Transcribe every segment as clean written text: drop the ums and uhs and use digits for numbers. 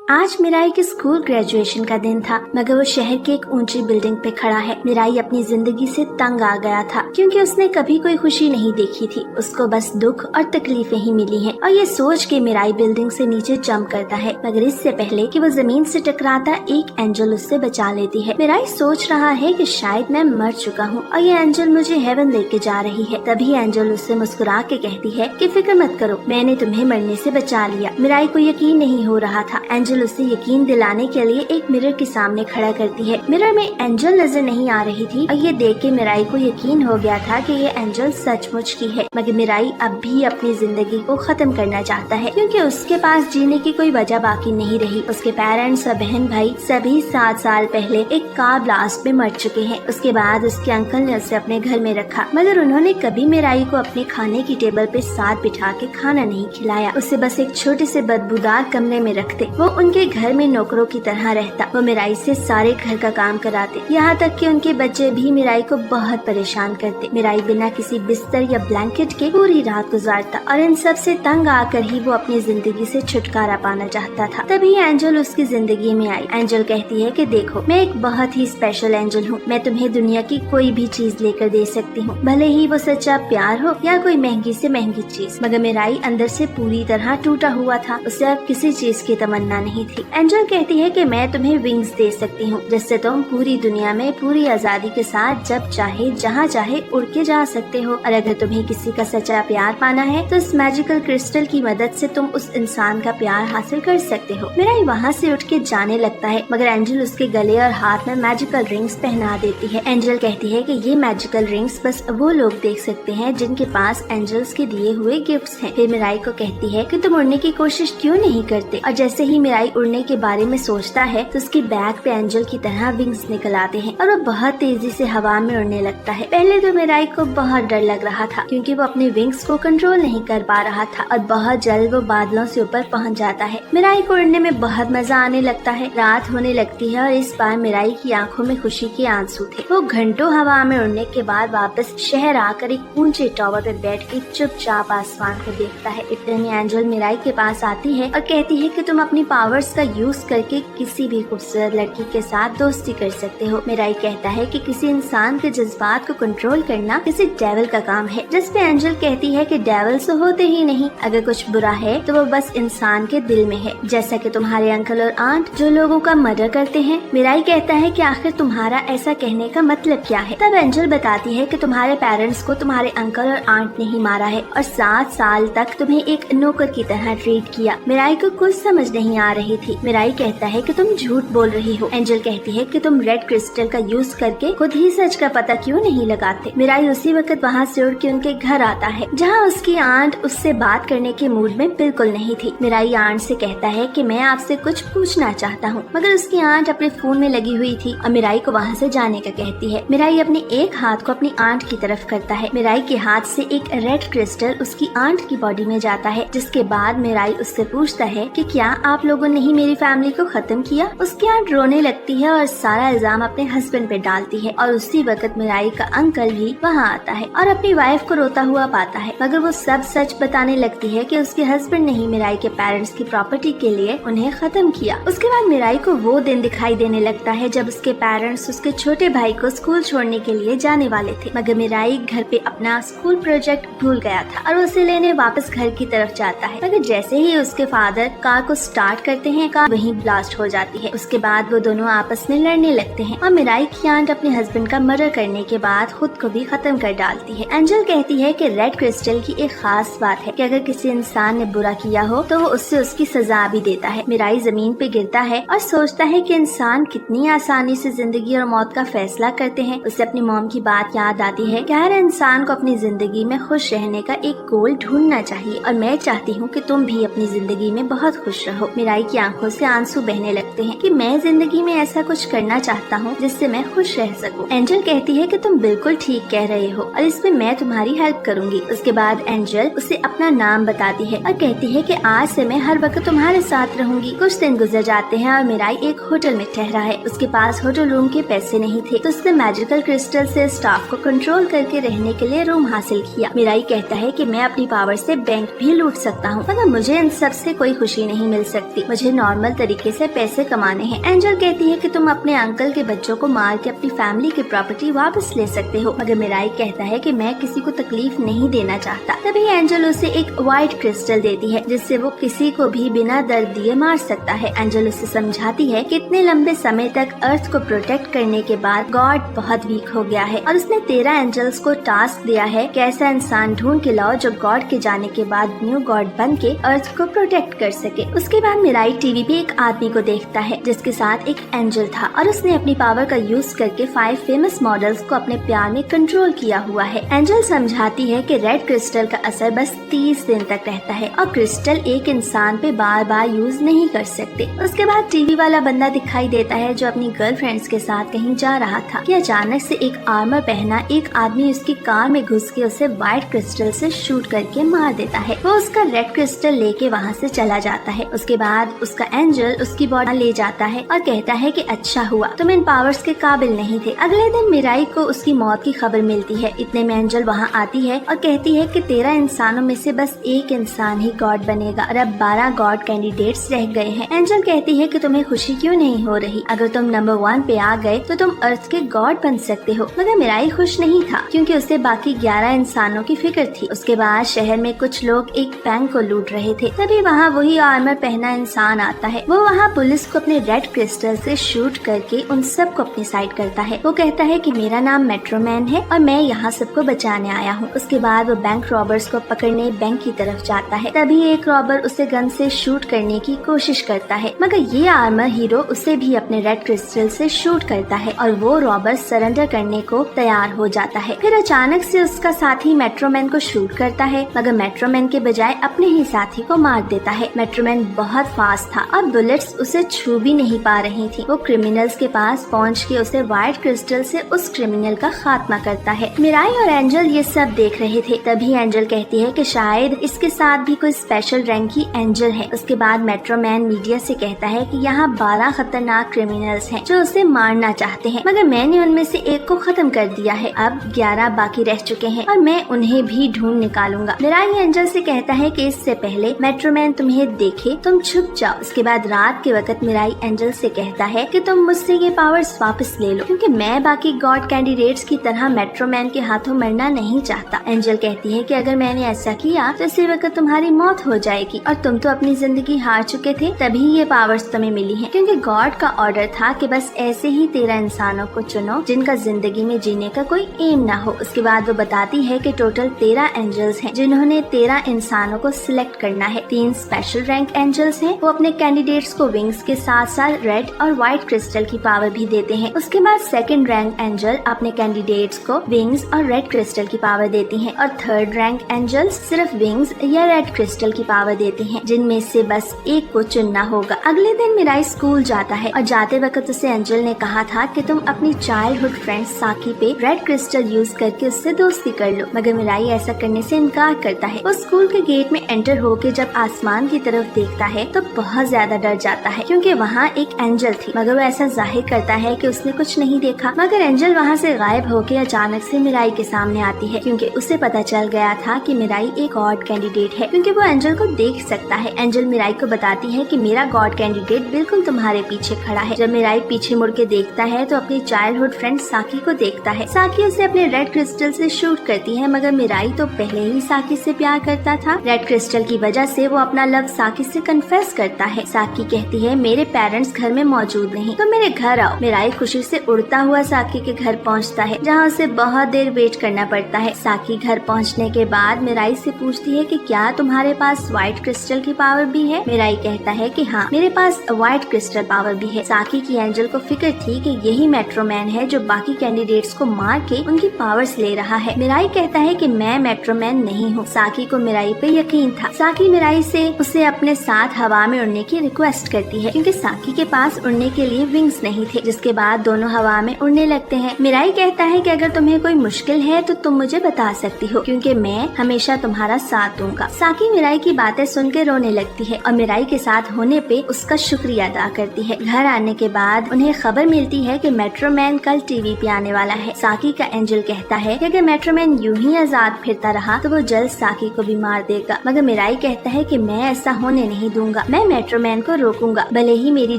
आज मिराई के school graduation का दिन था, मगर वो शहर की एक ऊंची बिल्डिंग पे खड़ा है। मिराई अपनी जिंदगी से तंग आ गया था, क्योंकि उसने कभी कोई खुशी नहीं देखी थी। उसको बस दुख और तकलीफें ही मिली हैं। और ये सोच के मिराई बिल्डिंग से नीचे जंप करता है, मगर इससे पहले कि वो जमीन से टकराता, एक एंजल उससे बचा लेती है। मिराई सोच रहा है कि शायद मैं मर चुका हूँ और ये एंजल मुझे हेवन लेके जा रही है। तभी एंजल उससे मुस्कुरा के कहती है कि फिक्र मत करो, मैंने तुम्हें मरने से बचा लिया। मिराई को यकीन नहीं हो रहा था। एंजल उसे यकीन दिलाने के लिए एक मिरर के सामने खड़ा करती है। मिरर में एंजल नजर नहीं आ रही थी और ये देख के मिराई को यकीन हो गया था कि ये एंजल सचमुच की है। मगर मिराई अब भी अपनी जिंदगी को खत्म करना चाहता है, क्योंकि उसके पास जीने की कोई वजह बाकी नहीं रही। उसके पेरेंट्स और बहन भाई सभी 7 साल पहले एक कार ब्लास्ट में मर चुके हैं। उसके बाद उसके अंकल ने उसे अपने घर में रखा, मगर उन्होंने कभी मिराई को अपने खाने की टेबल पे साथ बिठा के खाना नहीं खिलाया। उसे बस एक छोटे से बदबूदार कमरे में रखते। वो उनके घर में नौकरों की तरह रहता। वो मिराई से सारे घर का काम कराते, यहाँ तक कि उनके बच्चे भी मिराई को बहुत परेशान करते। मिराई बिना किसी बिस्तर या ब्लैंकेट के पूरी रात गुजारता और इन सब से तंग आकर ही वो अपनी जिंदगी से छुटकारा पाना चाहता था। तभी एंजल उसकी जिंदगी में आई। एंजल कहती है कि देखो, मैं एक बहुत ही स्पेशल एंजल हूँ। मैं तुम्हें दुनिया की कोई भी चीज लेकर दे सकती हूँ, भले ही वो सच्चा प्यार हो या कोई महंगी से महंगी चीज। मगर मिराई अंदर से पूरी तरह टूटा हुआ था। उसे अब किसी चीज की तमन्ना नहीं थी। एंजल कहती है कि मैं तुम्हें विंग्स दे सकती हूँ, जिससे तुम पूरी दुनिया में पूरी आजादी के साथ जब चाहे जहाँ चाहे उड़ के जा सकते हो। और अगर तुम्हें किसी का सच्चा प्यार पाना है तो इस मैजिकल क्रिस्टल की मदद से तुम उस इंसान का प्यार हासिल कर सकते हो। मिराई वहाँ से उठ के जाने लगता है, मगर एंजल उसके गले और हाथ में मैजिकल रिंग्स पहना देती है। एंजल कहती है कि ये मैजिकल रिंग्स बस वो लोग देख सकते हैं जिनके पास एंजल्स के दिए हुए गिफ्ट्स हैं। फिर मिराई को कहती है कि तुम उड़ने की कोशिश क्यों नहीं करते। और जैसे ही मिराई उड़ने के बारे में सोचता है तो उसकी बैक पे एंजल की तरह विंग्स निकल आते हैं और वो बहुत तेजी से हवा में उड़ने लगता है। पहले तो मिराई को बहुत डर लग रहा था, क्योंकि वो अपने विंग्स को कंट्रोल नहीं कर पा रहा था और बहुत जल्द वो बादलों से ऊपर पहुंच जाता है। मिराई को उड़ने में बहुत मजा आने लगता है। रात होने लगती है और इस बार मिराई की आंखों में खुशी के आंसू थे। वो घंटों हवा में उड़ने के बाद वापस शहर आकर एक ऊंचे टावर पे बैठ के चुपचाप आसमान को देखता है। इतने में एंजल मिराई के पास आती है और कहती है कि तुम अपनी पावर्स का यूज करके किसी भी खूबसूरत लड़की के साथ दोस्ती कर सकते हो। मिराई कहता है कि किसी इंसान के जज्बात को कंट्रोल करना किसी डेविल का काम है, जिस पे एंजल कहती है कि डेविल्स तो होते ही नहीं, अगर कुछ बुरा है तो वो बस इंसान के दिल में है, जैसा कि तुम्हारे अंकल और आंट जो लोगों का मर्डर करते हैं। मिराई कहता है कि आखिर तुम्हारा ऐसा कहने का मतलब क्या है। तब एंजल बताती है कि तुम्हारे पेरेंट्स को तुम्हारे अंकल और आंट ने ही मारा है और 7 साल तक तुम्हें एक नौकर की तरह ट्रीट किया। मिराई को कुछ समझ नहीं आ रही थी। मिराई कहता है कि तुम झूठ बोल रही हो। एंजल कहती है कि तुम रेड क्रिस्टल का यूज करके खुद ही सच का पता क्यों नहीं लगाते। मिराई उसी वक्त वहाँ से उड़ के उनके घर आता है, जहाँ उसकी आंट उससे बात करने के मूड में बिल्कुल नहीं थी। मिराई आंट से कहता है कि मैं आपसे कुछ पूछना चाहता हूँ, मगर उसकी आंट अपने फोन में लगी हुई थी और मिराई को वहाँ से जाने का कहती है। मिराई अपने एक हाथ को अपनी आंट की तरफ करता है। मिराई के हाथ से एक रेड क्रिस्टल उसकी आंट की बॉडी में जाता है, जिसके बाद मिराई उससे पूछता है कि क्या आप लोगों ने ही मेरी फैमिली को खत्म किया। उसकी आंट रोने लगती है और सारा इल्जाम अपने हस्बैंड पे डालती है। और उसी वक्त मिराई का अंकल भी वहाँ आता है और अपनी वाइफ को रोता हुआ पाता है, मगर वो सब सच बताने लगती है कि उसके हस्बैंड ने ही मिराई के पेरेंट्स की प्रॉपर्टी के लिए उन्हें खत्म किया। उसके बाद मिराई को वो दिन दिखाई देने लगता है जब उसके पेरेंट्स उसके छोटे भाई को स्कूल छोड़ने के लिए जाने वाले थे, मगर मिराई घर पे अपना स्कूल प्रोजेक्ट भूल गया था और उसे लेने वापस घर की तरफ जाता है। मगर जैसे ही उसके फादर कार को स्टार्ट करते हैं, कार वहीं ब्लास्ट हो जाती है। उसके बाद वो दोनों आपस में लड़ने लगते हैं और मिराई की आंट अपने हस्बैंड का मर्डर करने के बाद खुद को भी खत्म कर डालती है। एंजल कहती है कि रेड क्रिस्टल की एक खास बात है कि अगर किसी इंसान ने बुरा किया हो तो वो उससे उसकी सजा भी देता है। मिराई जमीन पे गिरता है और सोचता है कि इंसान कितनी आसानी से जिंदगी और मौत का फैसला करते हैं। उसे अपनी मॉम की बात याद आती है कि हर इंसान को अपनी जिंदगी में खुश रहने का एक गोल ढूंढना चाहिए और मैं चाहती हूँ कि तुम भी अपनी जिंदगी में बहुत खुश रहो। मिराई की आंखों से आंसू बहने लगते हैं कि मैं जिंदगी में ऐसा कुछ करना चाहता हूँ जिससे मैं खुश रह सकूं। एंजल कहती है कि तुम बिल्कुल ठीक कह रहे हो और इसमें मैं तुम्हारी हेल्प करूंगी। उसके बाद एंजल उसे अपना नाम बताती है और कहती है कि आज से मैं हर वक्त तुम्हारे साथ रहूंगी। कुछ दिन गुजर जाते हैं और मिराई एक होटल में ठहरा है। उसके पास होटल रूम के पैसे नहीं थे, तो उसने मैजिकल क्रिस्टल से स्टाफ को कंट्रोल करके रहने के लिए रूम हासिल किया। मिराई कहता है कि मैं अपनी पावर से बैंक भी लूट सकता हूँ, मगर मुझे इन सब से कोई खुशी नहीं मिल सकती। मुझे नॉर्मल तरीके से पैसे कमाने हैं। एंजल कहती है कि तुम अपने अंकल के बच्चों को मार के अपनी फैमिली की प्रॉपर्टी वापस ले सकते हो, मगर मिराई कहता है कि मैं किसी को तकलीफ नहीं देना चाहता। तभी एंजल उसे एक व्हाइट क्रिस्टल देती है जिससे वो किसी को भी बिना दर्द दिए मार सकता है। एंजल उसे समझाती है कि इतने लंबे समय तक अर्थ को प्रोटेक्ट करने के बाद गॉड बहुत वीक हो गया है और उसने 13 एंजल्स को टास्क दिया है कि ऐसा इंसान ढूंढ के लाओ जो गॉड के जाने के बाद न्यू गॉड बन के अर्थ को प्रोटेक्ट कर सके। उसके बाद मिराई टीवी पे एक आदमी को देखता है जिसके साथ एक एंजल था और उसने अपनी पावर का यूज करके 5 फेमस मॉडल्स को अपने प्यार में कंट्रोल किया हुआ है। एंजल समझाती है कि रेड क्रिस्टल का असर बस 30 दिन तक रहता है और क्रिस्टल एक इंसान पे बार बार यूज नहीं कर सकते। उसके बाद टीवी वाला बंदा दिखाई देता है जो अपनी गर्लफ्रेंड्स के साथ कहीं जा रहा था कि अचानक से एक आर्मर पहना एक आदमी उसकी कार में घुस के उसे व्हाइट क्रिस्टल से शूट करके मार देता है। वो उसका रेड क्रिस्टल लेके वहाँ से चला जाता है। उसके बाद उसका एंजल उसकी बॉडी ले जाता है और कहता है कि अच्छा हुआ तुम इन पावर्स के काबिल नहीं थे। अगले दिन मिराई को उसकी मौत की खबर मिलती है। इतने में एंजल वहाँ आती है और कहती है कि 13 इंसानों में से बस एक इंसान ही गॉड बनेगा और अब 12 गॉड कैंडिडेट्स रह गए हैं। एंजल कहती है कि तुम्हें खुशी क्यों नहीं हो रही, अगर तुम नंबर 1 पे आ गए तो तुम अर्थ के गॉड बन सकते हो। मगर मिराई खुश नहीं था क्योंकि उसे बाकी 11 इंसानों की फिक्र थी। उसके बाद शहर में कुछ लोग एक बैंक को लूट रहे थे। तभी वहाँ वही आर्मर पहना इंसान आता है। वो वहाँ पुलिस को अपने रेड क्रिस्टल से शूट करके उन सबको अपनी साइड करता है। वो कहता है कि मेरा नाम मेट्रोमैन है और मैं यहाँ सबको बचाने आया हूँ। उसके बाद वो बैंक रॉबर्स को पकड़ने बैंक की तरफ जाता है। तभी एक रॉबर उसे गन से शूट करने की कोशिश करता है, मगर ये आर्मर हीरो उसे भी अपने रेड क्रिस्टल से शूट करता है और वो रॉबर सरेंडर करने को तैयार हो जाता है। फिर अचानक से उसका साथी मेट्रोमैन को शूट करता है, मगर मेट्रोमैन के बजाय अपने ही साथी को मार देता है। मेट्रोमैन बहुत फास्ट था और बुलेट्स उसे छू भी नहीं पा रही थी। वो क्रिमिनल्स के पास पहुँच के उसे व्हाइट क्रिस्टल से उस क्रिमिनल का खात्मा करता है। मिराई और एंजल ये सब देख रहे थे। तभी एंजल कहती है कि शायद इसके साथ भी कोई स्पेशल रैंक की एंजल है। उसके बाद मेट्रोमैन मीडिया से कहता है कि यहाँ 12 खतरनाक क्रिमिनल्स हैं जो उसे मारना चाहते हैं, मगर मैंने उनमें से एक को खत्म कर दिया है। अब 11 बाकी रह चुके हैं और मैं उन्हें भी ढूंढ निकालूंगा। मिराई एंजल से कहता है कि इससे पहले मेट्रोमैन तुम्हें देखे तुम छुप जाओ। उसके बाद रात के वक्त मिराई एंजल से कहता है कि तुम मुझसे ये पावर्स वापस ले लो क्योंकि मैं बाकी गॉड कैंडिडेट्स की तरह मेट्रोमैन के हाथों मरना नहीं चाहता। एंजल कहती है कि अगर मैंने ऐसा किया तो इसी वक्त तुम्हारी मौत हो जाएगी और तुम तो अपनी जिंदगी हार चुके थे, तभी ये पावर्स तुम्हें मिली हैं क्योंकि गॉड का ऑर्डर था कि बस ऐसे ही 13 इंसानों को चुनो जिनका जिंदगी में जीने का कोई एम ना हो। उसके बाद वो बताती है कि टोटल 13 एंजल्स हैं जिन्होंने 13 इंसानों को सिलेक्ट करना है। 3 स्पेशल रैंक एंजल्स हैं, वो अपने कैंडिडेट्स को विंग्स के साथ साथ रेड और व्हाइट क्रिस्टल की पावर भी देते हैं। उसके बाद सेकंड रैंक एंजल अपने कैंडिडेट्स को विंग्स और रेड क्रिस्टल की पावर देती हैं और थर्ड रैंक एंजल्स सिर्फ विंग्स या रेड क्रिस्टल की पावर देती हैं, जिनमें से बस एक को चुनना होगा। अगले दिन मिराई स्कूल जाता है और जाते वक्त उसे एंजल ने कहा था कि तुम अपनी चाइल्डहुड फ्रेंड साकी पे रेड क्रिस्टल यूज करके उससे दोस्ती कर लो, मगर मिराई ऐसा करने से इनकार करता है। वो स्कूल के गेट में एंटर होके जब आसमान की तरफ देखता है तो बहुत ज्यादा डर जाता है क्योंकि वहाँ एक एंजल थी, मगर वो ऐसा जाहिर करता है कि उसने कुछ नहीं देखा। मगर एंजल वहाँ से गायब होके अचानक से मिराई के सामने आती है क्योंकि उसे पता चल गया था कि मिराई एक गॉड कैंडिडेट है क्योंकि वो एंजल को देख सकता है। एंजल मिराई को बताती है कि मेरा गॉड कैंडिडेट बिल्कुल तुम्हारे पीछे खड़ा है। जब मिराई पीछे मुड़ के देखता है तो अपनी चाइल्डहुड फ्रेंड साकी को देखता है। साकी उसे अपने रेड क्रिस्टल से शूट करती है, मगर मिराई तो पहले ही साकी से प्यार करता था। रेड क्रिस्टल की वजह से वो अपना लव साकी से कन्फेस करता है। साकी कहती है मेरे पेरेंट्स घर में मौजूद नहीं तो मेरे घर आओ। मिराई खुशी से उड़ता हुआ साकी के घर पहुंचता है जहां उसे बहुत देर वेट करना पड़ता है। साकी घर पहुंचने के बाद मिराई से पूछती है कि क्या तुम्हारे पास व्हाइट क्रिस्टल की पावर भी है। मिराई कहता है कि हाँ, मेरे पास व्हाइट क्रिस्टल पावर भी है। साकी की एंजल को फिक्र थी कि यही मेट्रोमैन है जो बाकी कैंडिडेट्स को मार के उनकी पावर्स ले रहा है। मिराई कहता है कि मैं मेट्रोमैन नहीं हूँ। साकी को मिराई पे यकीन था। साकी मिराई से उसे अपने साथ हवा में उड़ने की रिक्वेस्ट करती है क्योंकि साकी के पास उड़ने के लिए विंग्स नहीं थे। जिसके बाद दोनों हवा में उड़ने लगते हैं। मिराई कहता है कि अगर तुम्हें कोई मुश्किल है तो तुम मुझे बता सकती हो क्योंकि मैं हमेशा तुम्हारा साथ दूंगा। साकी मिराई की बातें सुन के रोने लगती है और मिराई के साथ होने पे उसका शुक्रिया अदा करती है। घर आने के बाद उन्हें खबर मिलती है कि मेट्रोमैन कल टीवी पे आने वाला है। साकी का एंजल कहता है कि अगर मेट्रोमैन यूं ही आजाद फिरता रहा तो वो जल्द साकी को भी मार देगा, मगर मिराई कहता है कि मैं ऐसा होने नहीं दूंगा। मैं मैं मेट्रोमैन को रोकूंगा, भले ही मेरी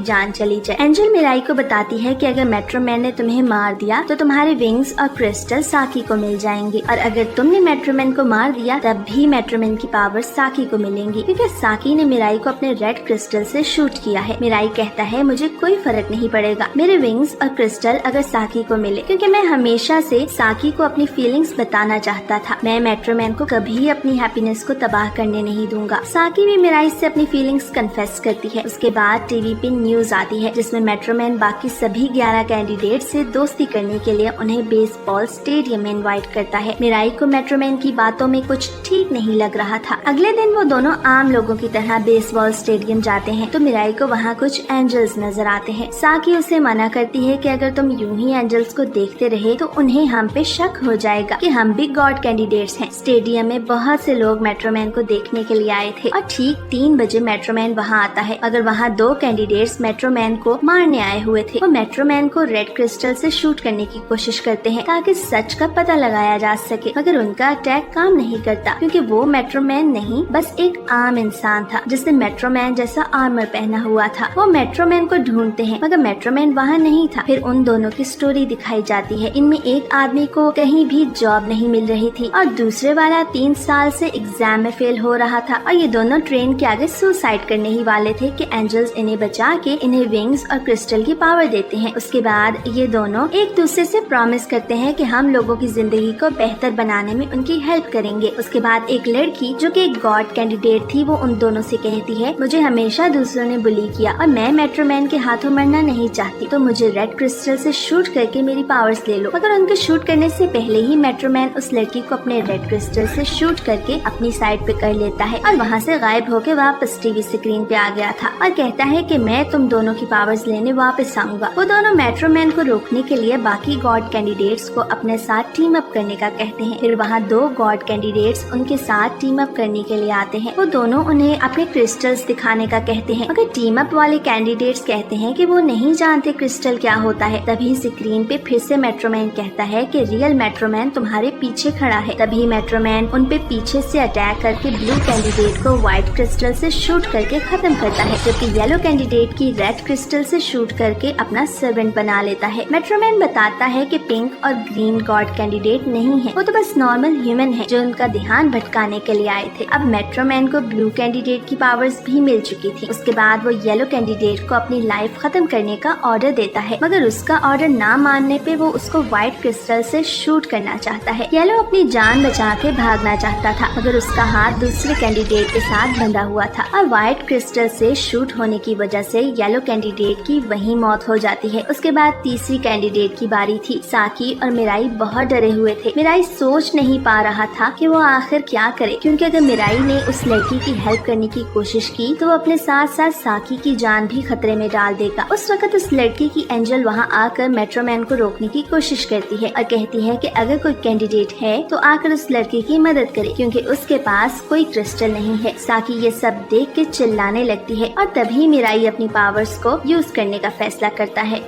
जान चली जाए। एंजल मिराई को बताती है कि अगर मेट्रोमैन ने तुम्हें मार दिया तो तुम्हारे विंग्स और क्रिस्टल साकी को मिल जाएंगे, और अगर तुमने मेट्रोमैन को मार दिया तब भी मेट्रोमैन की पावर साकी को मिलेंगी, क्योंकि साकी ने मिराई को अपने रेड क्रिस्टल से शूट किया है। मिराई कहता है मुझे कोई फर्क नहीं पड़ेगा मेरे विंग्स और क्रिस्टल अगर साकी को मिले, क्योंकि मैं हमेशा से साकी को अपनी फीलिंग्स बताना चाहता था। मैं मेट्रोमैन को कभी अपनी हैप्पीनेस को तबाह करने नहीं दूंगा। साकी भी मिराई से अपनी फीलिंग्स कन्फेस करती है। उसके बाद टीवी पे न्यूज आती है जिसमें मेट्रोमैन बाकी सभी 11 कैंडिडेट से दोस्ती करने के लिए उन्हें बेसबॉल स्टेडियम में इनवाइट करता है। मिराई को मेट्रोमैन की बातों में कुछ ठीक नहीं लग रहा था। अगले दिन वो दोनों आम लोगों की तरह बेसबॉल स्टेडियम जाते हैं तो मिराई को वहाँ कुछ एंजल्स नजर आते हैं। साकी उसे मना करती है कि अगर तुम यूं ही एंजल्स को देखते रहे तो उन्हें हम पे शक हो जाएगा कि हम भी गॉड कैंडिडेट्स हैं। स्टेडियम में बहुत से लोग मेट्रोमैन को देखने के लिए आए थे और ठीक 3 बजे मेट्रोमैन वहाँ आता है, मगर वहाँ 2 कैंडिडेट्स मेट्रोमैन को मारने आए हुए थे। वो मेट्रोमैन को रेड क्रिस्टल से शूट करने की कोशिश करते हैं ताकि सच का पता लगाया जा सके, मगर उनका अटैक काम नहीं करता क्योंकि वो मेट्रोमैन नहीं बस एक आम इंसान था जिसने मेट्रोमैन जैसा आर्मर पहना हुआ था। वो मेट्रोमैन को ढूंढते हैं मगर मेट्रोमैन वहाँ नहीं था। फिर उन दोनों की स्टोरी दिखाई जाती है। इनमें एक आदमी को कहीं भी जॉब नहीं मिल रही थी और दूसरे वाला 3 साल से एग्जाम में फेल हो रहा था, और ये दोनों ट्रेन के आगे सुसाइड करने ही वाले थे कि एंजल्स इन्हें बचा के इन्हें विंग्स और क्रिस्टल की पावर देते हैं। उसके बाद ये दोनों एक दूसरे से प्रॉमिस करते हैं कि हम लोगों की जिंदगी को बेहतर बनाने में उनकी हेल्प करेंगे। उसके बाद एक लड़की जो कि एक गॉड कैंडिडेट थी वो उन दोनों से कहती है मुझे हमेशा दूसरों ने बुली किया और मैं मेट्रोमैन के हाथों मरना नहीं चाहती, तो मुझे रेड क्रिस्टल से शूट करके मेरी पावर्स ले लो। मगर उनके शूट करने से पहले ही मेट्रोमैन उस लड़की को अपने रेड क्रिस्टल से शूट करके अपनी साइड पे कर लेता है और वहाँ से गायब होके वापस टीवी स्क्रीन पे आ गया था और कहता है कि मैं तुम दोनों की पावर्स लेने वापस आऊंगा। वो दोनों मेट्रोमैन को रोकने के लिए बाकी गॉड कैंडिडेट्स को अपने साथ टीम अप करने का कहते हैं। फिर वहाँ 2 गॉड कैंडिडेट्स उनके साथ टीम अप करने के लिए आते हैं। वो दोनों उन्हें अपने क्रिस्टल्स दिखाने का कहते हैं, मगर टीम अप वाले कैंडिडेट्स कहते हैं कि वो नहीं जानते क्रिस्टल क्या होता है। तभी स्क्रीन पे फिर से मेट्रोमैन कहता है कि रियल मेट्रोमैन तुम्हारे पीछे खड़ा है। तभी मेट्रोमैन उन पे पीछे से अटैक करके ब्लू कैंडिडेट को व्हाइट क्रिस्टल से शूट करके खत्म करता है, जबकि येलो कैंडिडेट की रेड क्रिस्टल से शूट करके अपना सर्वेंट बना लेता है। मेट्रोमैन बताता है कि पिंक और ग्रीन गॉड कैंडिडेट नहीं है, वो तो बस नॉर्मल ह्यूमन है जो उनका ध्यान भटकाने के लिए आए थे। अब मेट्रोमैन को ब्लू कैंडिडेट की पावर्स भी मिल चुकी थी। उसके बाद वो येलो कैंडिडेट को अपनी लाइफ खत्म करने का ऑर्डर देता है, मगर उसका ऑर्डर ना मानने पे वो उसको व्हाइट क्रिस्टल से शूट करना चाहता है। येलो अपनी जान बचा के भागना चाहता था, मगर उसका हाथ दूसरे कैंडिडेट के साथ बंधा हुआ था और व्हाइट क्रिस्टल से शूट होने की वजह से येलो कैंडिडेट की वहीं मौत हो जाती है। उसके बाद तीसरी कैंडिडेट की बारी थी। साकी और मिराई बहुत डरे हुए थे। मिराई सोच नहीं पा रहा था कि वो आखिर क्या करे, क्योंकि अगर मिराई ने उस लड़की की हेल्प करने की कोशिश की तो वो अपने साथ साथ साकी की जान भी खतरे में डाल देगा। उस वक्त उस लड़की की एंजल वहाँ आकर मेट्रोमैन को रोकने की कोशिश करती है और कहती है कि अगर कोई कैंडिडेट है तो आकर उस लड़की की मदद करे, क्योंकि उसके पास कोई क्रिस्टल नहीं है। साकी ये सब देख के चिल्लाने लगती है और तभी मिराई अपनी पावर्स को यूज करने का फैसला करता है।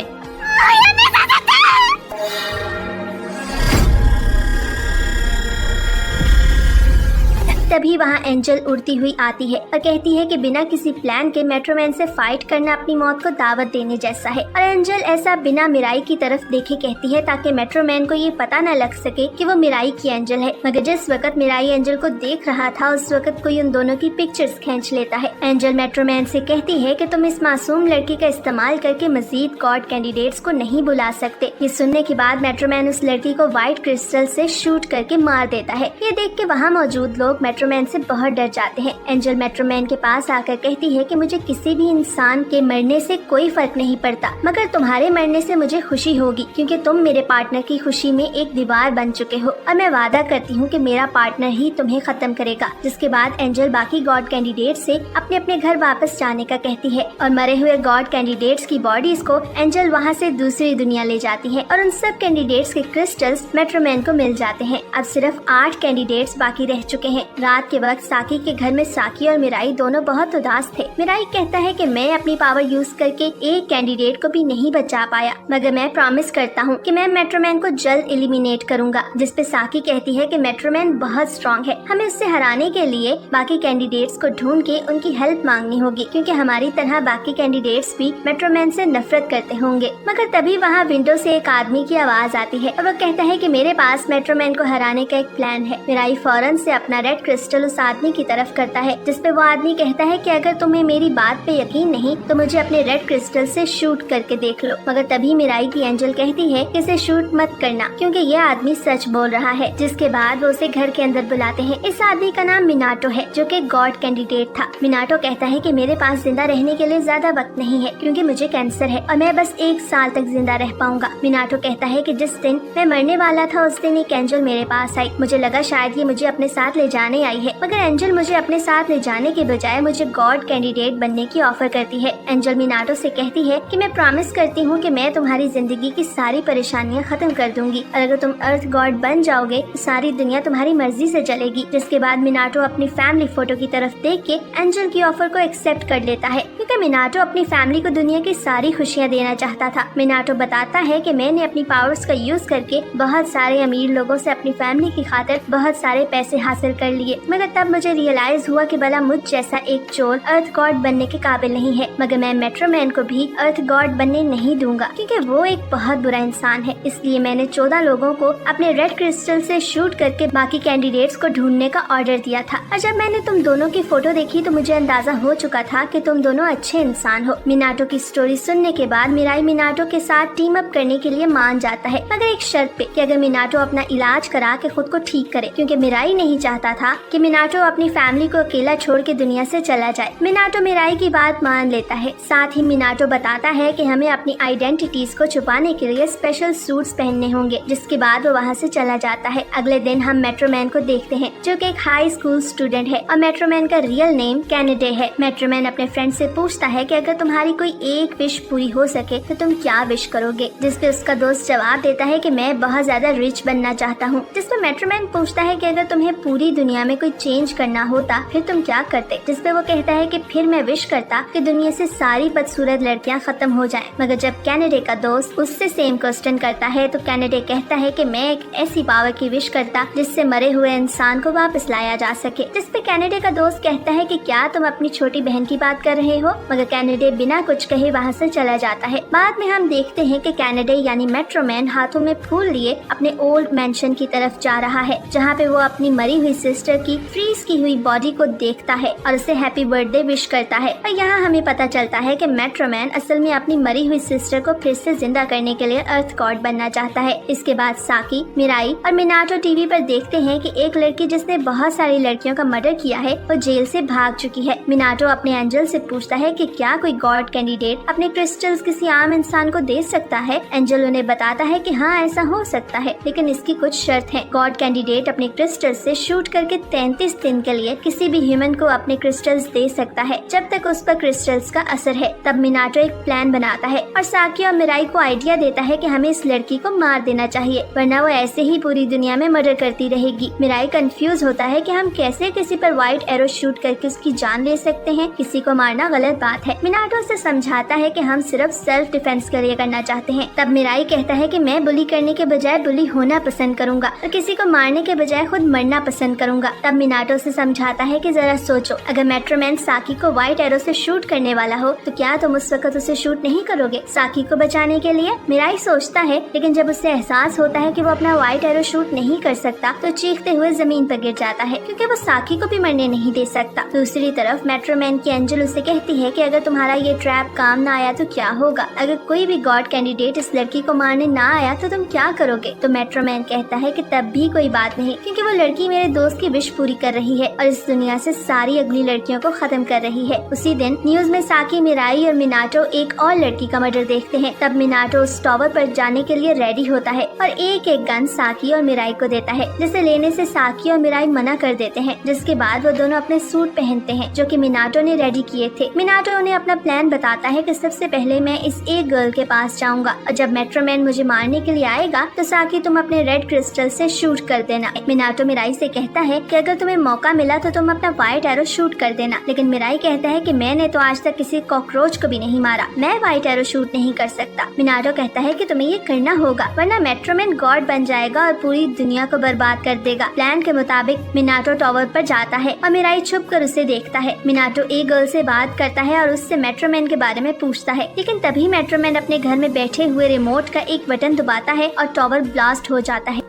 तभी वहाँ एंजल उड़ती हुई आती है और कहती है कि बिना किसी प्लान के मेट्रोमैन से फाइट करना अपनी मौत को दावत देने जैसा है। और एंजल ऐसा बिना मिराई की तरफ देखे कहती है ताकि मेट्रोमैन को ये पता न लग सके कि वो मिराई की एंजल है। मगर जिस वक्त मिराई एंजल को देख रहा था उस वक्त कोई उन दोनों की पिक्चर्स खींच लेता है। एंजल मेट्रोमैन से कहती है कि तुम इस मासूम लड़की का इस्तेमाल करके मजीद गॉड कैंडिडेट्स को नहीं बुला सकते। ये सुनने के बाद मेट्रोमैन उस लड़की को व्हाइट क्रिस्टल से शूट करके मार देता है। ये देख के वहाँ मौजूद लोग मेट्रोमैन से बहुत डर जाते हैं। एंजल मेट्रोमैन के पास आकर कहती है कि मुझे किसी भी इंसान के मरने से कोई फर्क नहीं पड़ता, मगर तुम्हारे मरने से मुझे खुशी होगी क्योंकि तुम मेरे पार्टनर की खुशी में एक दीवार बन चुके हो और मैं वादा करती हूँ कि मेरा पार्टनर ही तुम्हें खत्म करेगा। जिसके बाद एंजल बाकी गॉड कैंडिडेट से अपने अपने घर वापस जाने का कहती है और मरे हुए गॉड कैंडिडेट्स की बॉडीज को एंजल वहाँ से दूसरी दुनिया ले जाती है और उन सब कैंडिडेट्स के क्रिस्टल्स मेट्रोमैन को मिल जाते हैं। अब सिर्फ 8 कैंडिडेट्स बाकी रह चुके हैं। रात के वक्त साकी के घर में साकी और मिराई दोनों बहुत उदास थे। मिराई कहता है कि मैं अपनी पावर यूज करके एक कैंडिडेट को भी नहीं बचा पाया, मगर मैं प्रॉमिस करता हूँ कि मैं मेट्रोमैन को जल्द एलिमिनेट करूंगा। जिस पे साकी कहती है कि मेट्रोमैन बहुत स्ट्रॉन्ग है, हमें उससे हराने के लिए बाकी कैंडिडेट्स को ढूंढ के उनकी हेल्प मांगनी होगी, क्योंकि हमारी तरह बाकी कैंडिडेट्स भी मेट्रोमैन से नफरत करते होंगे। मगर तभी वहाँ विंडो से एक आदमी की आवाज आती है और वो कहता है कि मेरे पास मेट्रोमैन को हराने का एक प्लान है। मिराई फौरन से अपना रेड क्रिस्टल उस आदमी की तरफ करता है, जिसपे वो आदमी कहता है कि अगर तुम्हें मेरी बात पे यकीन नहीं तो मुझे अपने रेड क्रिस्टल से शूट करके देख लो। मगर तभी मिराई की एंजल कहती है कि इसे शूट मत करना, क्योंकि यह आदमी सच बोल रहा है। जिसके बाद वो उसे घर के अंदर बुलाते हैं। इस आदमी का नाम मिनाटो है, जो कि गॉड कैंडिडेट था। मिनाटो कहता है कि मेरे पास जिंदा रहने के लिए ज्यादा वक्त नहीं है, क्योंकि मुझे कैंसर है और मैं बस 1 साल तक जिंदा रह पाऊंगा। मिनाटो कहता है कि जिस दिन मैं मरने वाला था उस दिन एक एंजल मेरे पास आई। मुझे लगा शायद ये मुझे अपने साथ ले जाने आई है, मगर एंजल मुझे अपने साथ ले जाने के बजाय मुझे गॉड कैंडिडेट बनने की ऑफर करती है। एंजल मिनाटो से कहती है कि मैं प्रॉमिस करती हूँ कि मैं तुम्हारी जिंदगी की सारी परेशानियाँ खत्म कर दूंगी और अगर तुम अर्थ गॉड बन जाओगे तो सारी दुनिया तुम्हारी मर्जी से चलेगी। जिसके बाद मिनाटो अपनी फैमिली फोटो की तरफ देख के एंजल की ऑफर को एक्सेप्ट कर लेता है, क्योंकि मिनाटो अपनी फैमिली को दुनिया की सारी खुशियाँ देना चाहता था। मिनाटो बताता है कि मैंने अपनी पावर्स का यूज करके बहुत सारे अमीर लोगों से अपनी फैमिली की खातिर बहुत सारे पैसे हासिल कर लिए, मगर तब मुझे रियलाइज हुआ कि भला मुझ जैसा एक चोर अर्थ गॉड बनने के काबिल नहीं है। मगर मैं मेट्रोमैन को भी अर्थ गॉड बनने नहीं दूंगा, क्योंकि वो एक बहुत बुरा इंसान है। इसलिए मैंने 14 लोगों को अपने रेड क्रिस्टल से शूट करके बाकी कैंडिडेट्स को ढूंढने का ऑर्डर दिया था। और जब मैंने तुम दोनों की फोटो देखी तो मुझे अंदाजा हो चुका था कि तुम दोनों अच्छे इंसान हो। मिनाटो की स्टोरी सुनने के बाद मिराई मिनाटो के साथ टीम अप करने के लिए मान जाता है, मगर एक शर्त पे कि अगर मिनाटो अपना इलाज करा के खुद को ठीक करे, क्योंकि मिराई नहीं चाहता था कि मिनाटो अपनी फैमिली को अकेला छोड़ के दुनिया से चला जाए। मिनाटो मिराई की बात मान लेता है। साथ ही मिनाटो बताता है कि हमें अपनी आइडेंटिटीज को छुपाने के लिए स्पेशल सूट्स पहनने होंगे। जिसके बाद वो वहाँ से चला जाता है। अगले दिन हम मेट्रोमैन को देखते हैं, जो कि एक हाई स्कूल स्टूडेंट है और मेट्रोमैन का रियल नेम कैनेडे है। मेट्रोमैन अपने फ्रेंड से पूछता है कि अगर तुम्हारी कोई एक विश पूरी हो सके तो तुम क्या विश करोगे, जिसपे उसका दोस्त जवाब देता है कि मैं बहुत ज्यादा रिच बनना चाहता हूँ। जिसपे मेट्रोमैन पूछता है कि अगर तुम्हें पूरी दुनिया में कोई चेंज करना होता फिर तुम क्या करते, जिसपे वो कहता है कि फिर मैं विश करता कि दुनिया से सारी बदसूरत लड़कियां खत्म हो जाएं। मगर जब कैनेडे का दोस्त उससे सेम क्वेश्चन करता है तो कैनेडे कहता है कि मैं एक ऐसी पावर की विश करता जिससे मरे हुए इंसान को वापस लाया जा सके। जिसपे कैनेडे का दोस्त कहता है कि क्या तुम अपनी छोटी बहन की बात कर रहे हो, मगर कैनेडे बिना कुछ कहे वहाँ से चला जाता है। बाद में हम देखते हैं कि कैनेडे यानी मेट्रोमैन हाथों में फूल लिए अपने ओल्ड मैंशन की तरफ जा रहा है, जहाँ पे वो अपनी मरी हुई सिस्टर की फ्रीज की हुई बॉडी को देखता है और उसे हैप्पी बर्थडे विश करता है। और यहाँ हमें पता चलता है कि मेट्रोमैन असल में अपनी मरी हुई सिस्टर को फिर से जिंदा करने के लिए अर्थ गॉड बनना चाहता है। इसके बाद साकी, मिराई और मिनाटो टीवी पर देखते हैं कि एक लड़की जिसने बहुत सारी लड़कियों का मर्डर किया है वो जेल से भाग चुकी है। मिनाटो अपने एंजल से पूछता है कि क्या कोई गॉड कैंडिडेट अपने क्रिस्टल्स किसी आम इंसान को दे सकता है। एंजल उन्हें बताता है कि हाँ ऐसा हो सकता है, लेकिन इसकी कुछ शर्त है। गॉड कैंडिडेट अपने क्रिस्टल्स से शूट करके 33 दिन के लिए किसी भी ह्यूमन को अपने क्रिस्टल्स दे सकता है, जब तक उस पर क्रिस्टल्स का असर है। तब मिनाटो एक प्लान बनाता है और साकी और मिराई को आइडिया देता है कि हमें इस लड़की को मार देना चाहिए, वरना वो ऐसे ही पूरी दुनिया में मर्डर करती रहेगी। मिराई कंफ्यूज होता है कि हम कैसे किसी पर व्हाइट एरो शूट करके उसकी जान ले सकते हैं, किसी को मारना गलत बात है। मिनाटो से समझाता है कि हम सिर्फ सेल्फ डिफेंस के लिए करना चाहते हैं। तब मिराई कहता है कि मैं बुली करने के बजाय बुली होना पसंद करूंगा और किसी को मारने के बजाय खुद मरना पसंद करूंगा। तब मिनाटो से समझाता है कि जरा सोचो, अगर मेट्रोमैन साकी को व्हाइट एरो से शूट करने वाला हो तो क्या तुम उस वक्त उसे शूट नहीं करोगे साकी को बचाने के लिए। मिराई सोचता है, लेकिन जब उसे एहसास होता है कि वो अपना व्हाइट एरो शूट नहीं कर सकता तो चीखते हुए जमीन पर गिर जाता है, क्योंकि वो साकी को भी मरने नहीं दे सकता। दूसरी तरफ मेट्रोमैन की एंजल उसे कहती है कि अगर तुम्हारा ये ट्रैप काम ना आया तो क्या होगा, अगर कोई भी गॉड कैंडिडेट इस लड़की को मारने ना आया तो तुम क्या करोगे। तो मेट्रोमैन कहता है कि तब भी कोई बात नहीं, क्योंकि वो लड़की मेरे दोस्त की विश पूरी कर रही है और इस दुनिया से सारी अगली लड़कियों को खत्म कर रही है। उसी दिन न्यूज में साकी, मिराई और मिनाटो एक और लड़की का मर्डर देखते हैं। तब मिनाटो उस टावर पर जाने के लिए रेडी होता है और एक एक गन साकी और मिराई को देता है, जिसे लेने से साकी और मिराई मना कर देते हैं। जिसके बाद वो दोनों अपने सूट पहनते हैं जो कि मिनाटो ने रेडी किए थे। मिनाटो उन्हें अपना प्लान बताता है कि सबसे पहले मैं इस एक गर्ल के पास जाऊंगा और जब मेट्रोमैन मुझे मारने के लिए आएगा तो साकी तुम अपने रेड क्रिस्टल से शूट कर देना। मिनाटो मिराई से कहता है कि अगर तुम्हें मौका मिला तो तुम अपना व्हाइट एरो शूट कर देना। लेकिन मिराई कहता है कि मैंने तो आज तक किसी कॉकरोच को भी नहीं मारा, मैं व्हाइट एरो शूट नहीं कर सकता। मिनाटो कहता है कि तुम्हें ये करना होगा वरना मेट्रोमैन गॉड बन जाएगा और पूरी दुनिया को बर्बाद कर देगा। प्लान के मुताबिक मिनाटो टावर पर जाता है और मिराई छुप कर उसे देखता है। मिनाटो एक गर्ल से बात करता है और उससे मेट्रोमैन के बारे में पूछता है, लेकिन तभी मेट्रोमैन अपने घर में बैठे हुए रिमोट का एक बटन दबाता है और टावर ब्लास्ट हो जाता है।